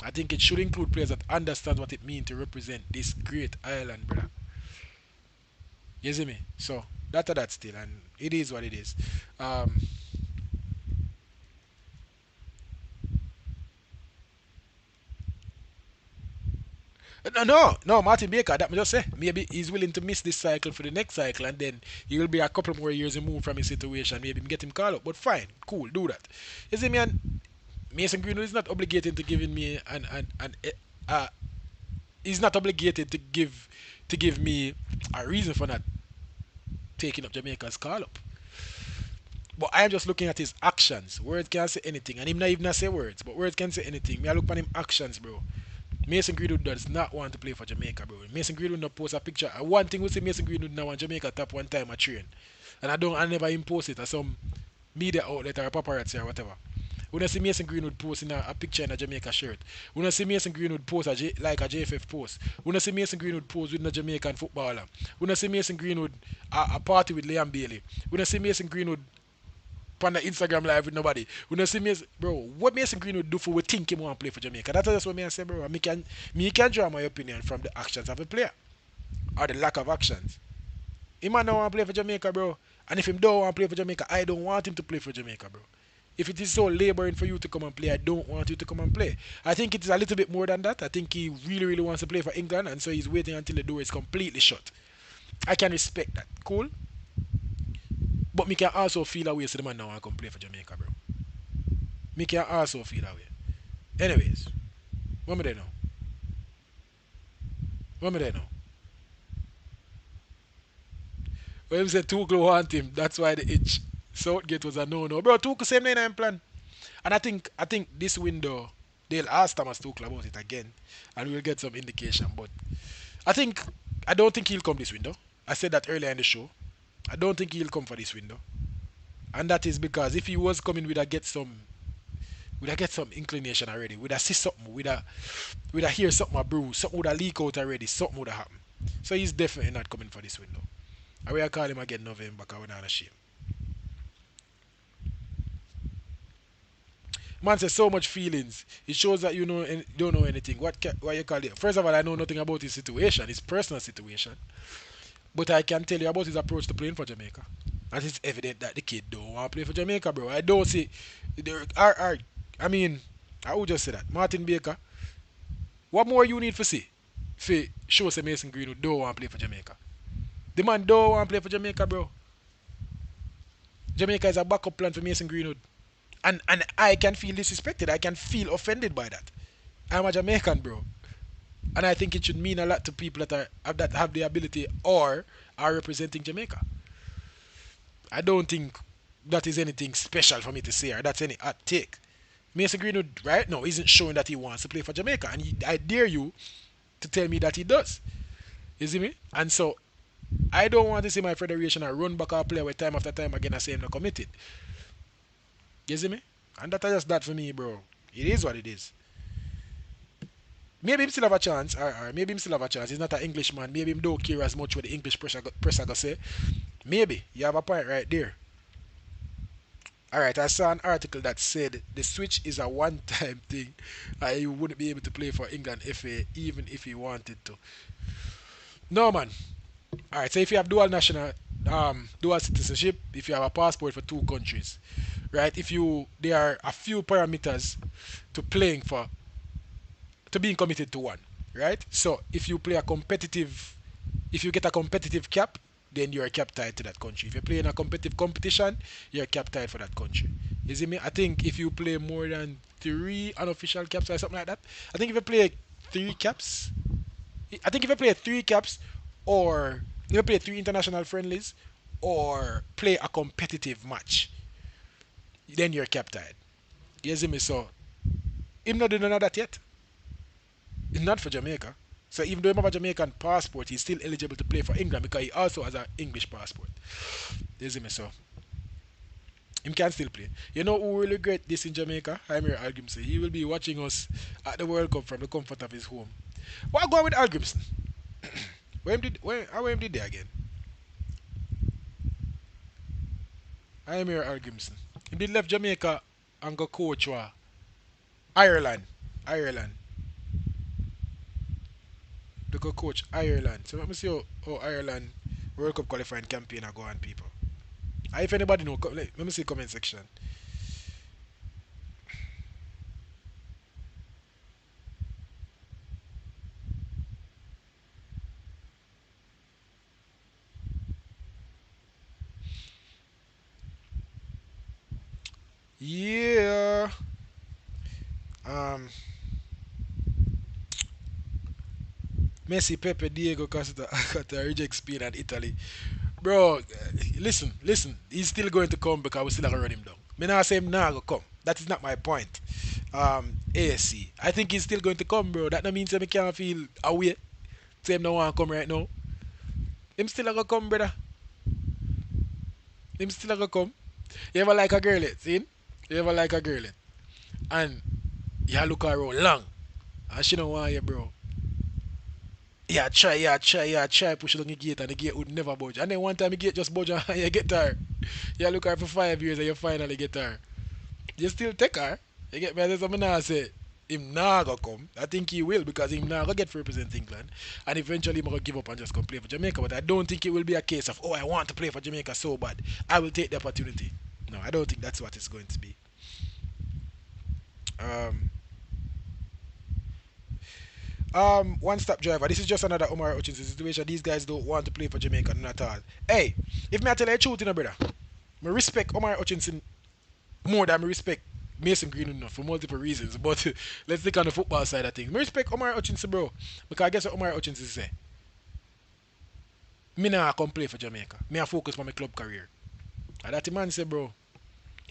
I think it should include players that understand what it means to represent this great island, brother. You see me? So that still, and it is what it is. Um, no, Martin Baker. That me just say maybe he's willing to miss this cycle for the next cycle, and then he will be a couple more years removed from his situation. Maybe get him called up, but fine, cool, do that. You see me, and Mason Greenwood is not obligated to giving me uh, he's not obligated to give me a reason for not taking up Jamaica's call up. But I am just looking at his actions. Words can't say anything, and him not even say words, but words can say anything. Me I look at him actions, bro. Mason Greenwood does not want to play for Jamaica, bro. Mason Greenwood not post a picture. One thing we see Mason Greenwood now on Jamaica top one time a train. And I never impose it as some media outlet or a paparazzi or whatever. We don't see Mason Greenwood posting a picture in a Jamaica shirt. We don't see Mason Greenwood post like a JFF post. We don't see Mason Greenwood post with a Jamaican footballer. We don't see Mason Greenwood a party with Liam Bailey. We don't see Mason Greenwood on the Instagram live with nobody. We don't see Mason, bro. What Mason Greenwood do for we think him want to play for Jamaica? That's just what me I say, bro. Me can draw my opinion from the actions of a player or the lack of actions. He might not want to play for Jamaica, bro. And if him don't want to play for Jamaica, I don't want him to play for Jamaica, bro. If it is so laboring for you to come and play, I don't want you to come and play. I think it is a little bit more than that. I think he really, really wants to play for England, and so he's waiting until the door is completely shut. I can respect that. Cool. But me can also feel away so the man now want to come play for Jamaica, bro. Me can also feel away. Anyways, what me there now? What me there now? When him said Tuchel want him, that's why the itch. Southgate was a no-no. Bro, Tuchel same name I'm plan. And I think this window they'll ask Thomas Tuchel about it again, and we'll get some indication. But I don't think he'll come this window. I said that earlier in the show. I don't think he'll come for this window, and that is because if he was coming, would I get some inclination already? Would I see something? Would I hear something a brew? Something would I leak out already? Something would have happened. So he's definitely not coming for this window. I will call him again November because we're not ashamed. Man says so much feelings. It shows that you know don't know anything. What you call it? First of all, I know nothing about his situation, his personal situation. But I can tell you about his approach to playing for Jamaica. And it's evident that the kid don't want to play for Jamaica, bro. I don't see. I mean, I would just say that. Martin Baker, what more you need to see? For show say Mason Greenwood don't want to play for Jamaica. The man don't want to play for Jamaica, bro. Jamaica is a backup plan for Mason Greenwood. And I can feel disrespected. I can feel offended by that. I'm a Jamaican, bro. And I think it should mean a lot to people that have the ability or are representing Jamaica. I don't think that is anything special for me to say or that's any hot take. Mason Greenwood right now isn't showing that he wants to play for Jamaica, and I dare you to tell me that he does. You see me? And so I don't want to see my federation run back our player with time after time again and say I'm not committed. You see me? And that's just that for me, bro. It is what it is. Maybe him still have a chance, or maybe him still have a chance. He's not an Englishman. Maybe him don't care as much what the English press are going to say. Maybe. You have a point right there. Alright, I saw an article that said the switch is a one time thing. He wouldn't be able to play for England FA even if he wanted to. No, man. Alright, so if you have dual citizenship, if you have a passport for two countries, right? There are a few parameters to playing for, to being committed to one, right? So if you get a competitive cap, then you're a cap tied to that country. If you play in a competitive competition, you're a cap tied for that country. You see me? I think if you play more than three unofficial caps or something like that, I think if you play three caps, I think if you play three caps, or if you play three international friendlies, or play a competitive match, then you're cap tied. You see me? So him not doing none of that yet. He's not for Jamaica. So even though he have a Jamaican passport, he's still eligible to play for England because he also has an English passport. You see me? So him can still play. You know who will regret this in Jamaica? Jaime Alguimson. He will be watching us at the World Cup from the comfort of his home. What going with Alguimson? How him did they again? Jaime Alguimson. He did left Jamaica and go coach Ireland. Ireland. To go coach Ireland. So let me see how Ireland World Cup qualifying campaign are going, people. If anybody know, let me see comment section. Yeah. Um, Messi, Pepe, Diego Costa, Costa reject Spain and Italy. Bro, listen. He's still going to come because we still gonna run him down. Me not say him not gonna come. That is not my point. ASC. I think he's still going to come, bro. That no means that me can't feel away. Say him no want to come right now. Him still gonna come, brother. Him still gonna come. You ever like a girl yet? See? You ever like a girl yet? And you look her around long. And she don't want you, bro. Yeah, try, push it on the gate and the gate would never budge. And then one time the gate just budge and you get her. You look her for 5 years and you finally get her. You still take her. You get me? That's what I say. Him nah go come. I think he will because him nah go get to represent England. And eventually him gonna give up and just come play for Jamaica. But I don't think it will be a case of, oh, I want to play for Jamaica so bad. I will take the opportunity. No, I don't think that's what it's going to be. Um, One stop driver. This is just another Omar Hutchinson situation. These guys don't want to play for Jamaica, not at all. Hey, if me I tell you the truth, brother, I respect Omar Hutchinson more than I respect Mason Greenwood for multiple reasons. But let's think on the football side of things. I respect Omar Hutchinson, bro, because I guess what Omar Hutchinson say. Me nah come play for Jamaica. Me I focus on my club career. And that the man say, bro,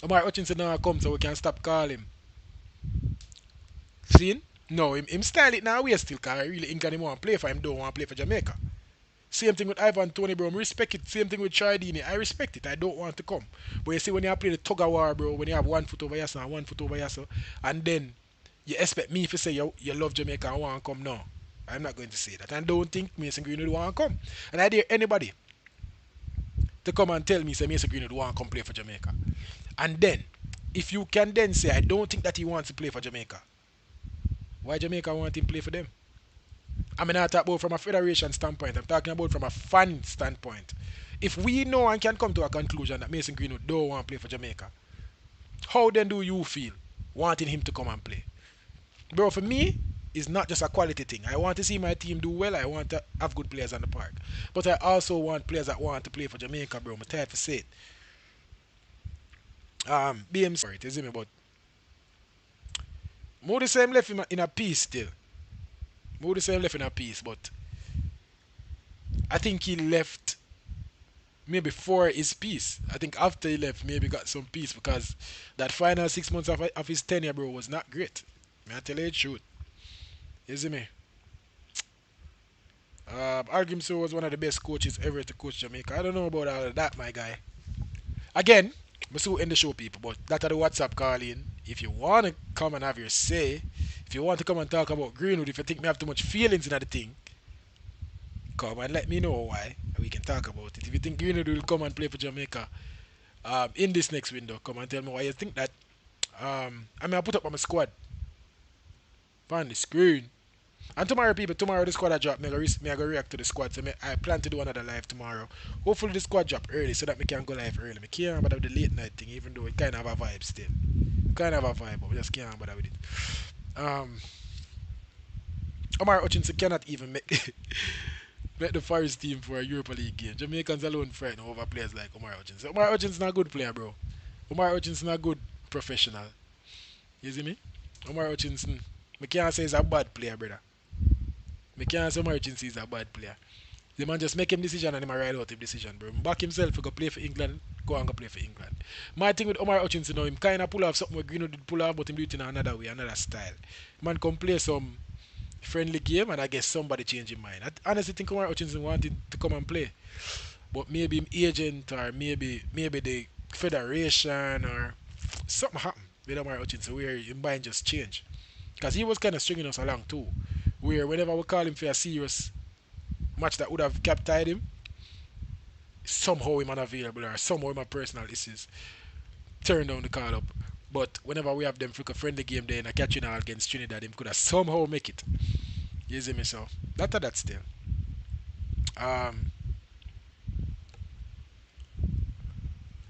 Omar Hutchinson now come so we can stop calling him. See? No, him style it now we still cause I really ain't him want to play for him, don't want to play for Jamaica. Same thing with Ivan Tony, bro. I respect it. Same thing with Chardini. I respect it. I don't want to come. But you see, when you play the tug of war, bro, when you have 1 foot over here and 1 foot over here, and then you expect me to say you love Jamaica and want to come, no. I'm not going to say that. And don't think Mason Greenwood want to come. And I dare anybody to come and tell me, say Mason Greenwood want to come play for Jamaica. And then, if you can then say, I don't think that he wants to play for Jamaica, why Jamaica want him to play for them? I'm not talking about from a federation standpoint. I'm talking about from a fan standpoint. If we know and can come to a conclusion that Mason Greenwood don't want to play for Jamaica, how then do you feel wanting him to come and play? Bro, for me, it's not just a quality thing. I want to see my team do well. I want to have good players on the park. But I also want players that want to play for Jamaica, bro. I'm tired to say it. BM sorry, you see me, but more the same left in a piece still. More the same left in a piece, but I think he left maybe for his peace. I think after he left, maybe got some peace because that final 6 months of his tenure, bro, was not great. May I tell you the truth? You see me? Argumso was one of the best coaches ever to coach Jamaica. I don't know about all of that, my guy. Again, I'm still in the show, people, but that are the WhatsApp calling. If you want to come and have your say, if you want to come and talk about Greenwood, if you think me have too much feelings in that thing, come and let me know why. We can talk about it. If you think Greenwood will come and play for Jamaica, in this next window. Come and tell me why you think that. I mean, I put up on my squad on the screen. And tomorrow, people, tomorrow the squad I drop. Me I go react to the squad. So I plan to do another live tomorrow. Hopefully the squad drop early so that me can go live early. Me can't bother with the late night thing, even though it kind of have a vibe still. Kind of have a vibe, but we just can't bother with it. Omar Hutchinson cannot even make make the Forest team for a Europa League game. Jamaicans alone frightened over players like Omar Hutchinson. Omar Hutchinson not a good player, bro. Omar Hutchinson a good professional. You see me? Omar Hutchinson, me can't say he's a bad player, brother. Me can't say Omar Hutchinson is a bad player. The man just make him decision and him a ride out him decision, bro. Back himself to go play for England, go and go play for England. My thing with Omar Hutchinson now, him kind of pull off something where Greenwood did pull off, but him do it in another way, another style. Man come play some friendly game and I guess somebody change his mind. I honestly think Omar Hutchinson wanted to come and play. But maybe him agent or maybe the federation or something happened with Omar Hutchinson where his mind just changed. Because he was kind of stringing us along too. Where whenever we call him for a serious match that would have captured him, somehow him unavailable or somehow him a personal issues turn down the call up. But whenever we have them for a friendly game there in a catching all against Trinidad, him could have somehow make it. You see me so? That still. Um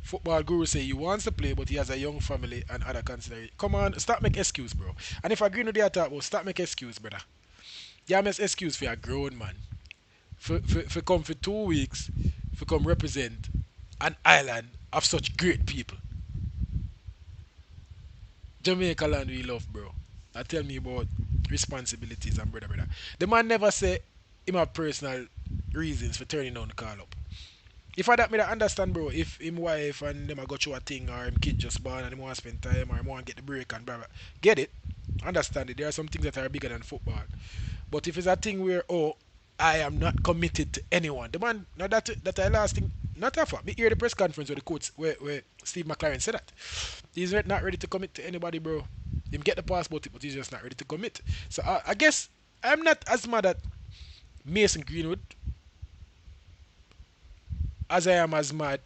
Football guru say he wants to play but he has a young family and other considerations. Come on, stop make excuse, bro. And if I agree with the attack, well, stop make excuse, brother. Yeah, make excuse for a grown man. For come for 2 weeks, for come represent an island of such great people. Jamaica land we love, bro. Now tell me about responsibilities and brother. The man never say him have personal reasons for turning down the call up. If I that me that understand, bro, if him wife and them a go through a thing or him kid just born and him want to spend time or him want to get the break and blah blah. Get it. Understand it. There are some things that are bigger than football. But if it's a thing where I am not committed to anyone, the man now that I last thing not a fact. Me hear the press conference where the coach where Steve McLaren said that. He's not ready to commit to anybody, bro. Him get the passport, but he's just not ready to commit. So I guess I'm not as mad at Mason Greenwood as I am as mad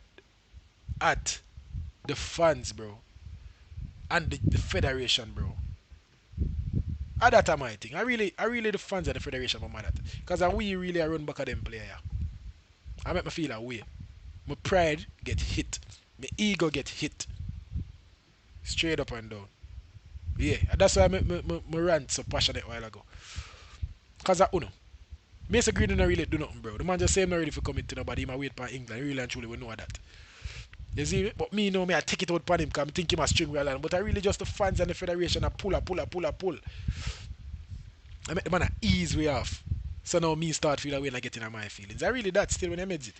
at the fans, bro, and the federation, bro. That are my thing. I really the fans of the federation I'm mad at. Cause we really are run back at them player. Yeah. I make me feel a way. My pride get hit. My ego get hit. Straight up and down. Yeah. That's why I make my rant so passionate a while ago. Cause I uno. Mason Green don't really do nothing, bro. The man just say I'm not ready for commit to nobody. He might wait for England. Really and truly we know that. You see me? But me know me I take it out upon him because I think him a string well on. But I really just the fans and the federation are pull. I make the man a ease way off. So now me start feeling when I get in my feelings. I really that still when I made it.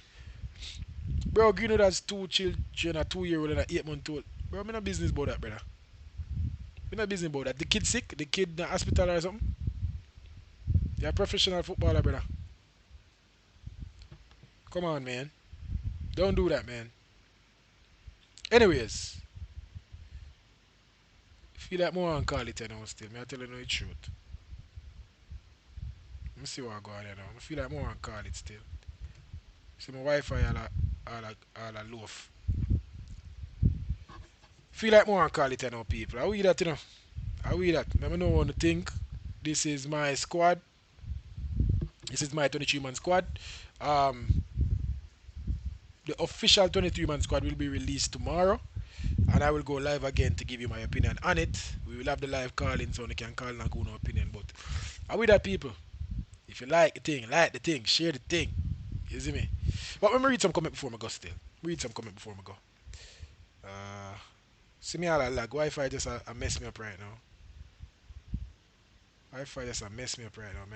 Bro, Greenwood has 2 children, a 2-year-old and a 8-month-old. Bro, I'm not business about that, brother. I'm not business about that. The kid sick, the kid in the hospital or something. You're a professional footballer, brother. Come on, man. Don't do that, man. Anyways, feel like more and call it now still. Me I tell you no the truth. Let me see what I go on here now. I feel like more and call it still. See my Wi-Fi all a loaf. Feel like more and call it now, people. How we that, you know? How we that? Let me know what you think. This is my squad. This is my 23-man squad. Um, the official 23-man squad will be released tomorrow. And I will go live again to give you my opinion on it. We will have the live calling so you can call and go no opinion. But how we that, people? If you like the thing, share the thing. You see me? But let me read some comment before I go still. Read some comment before I go. Uh, See me all a lag. Wi-Fi just a mess me up right now. Wi-Fi just a mess me up right now, man.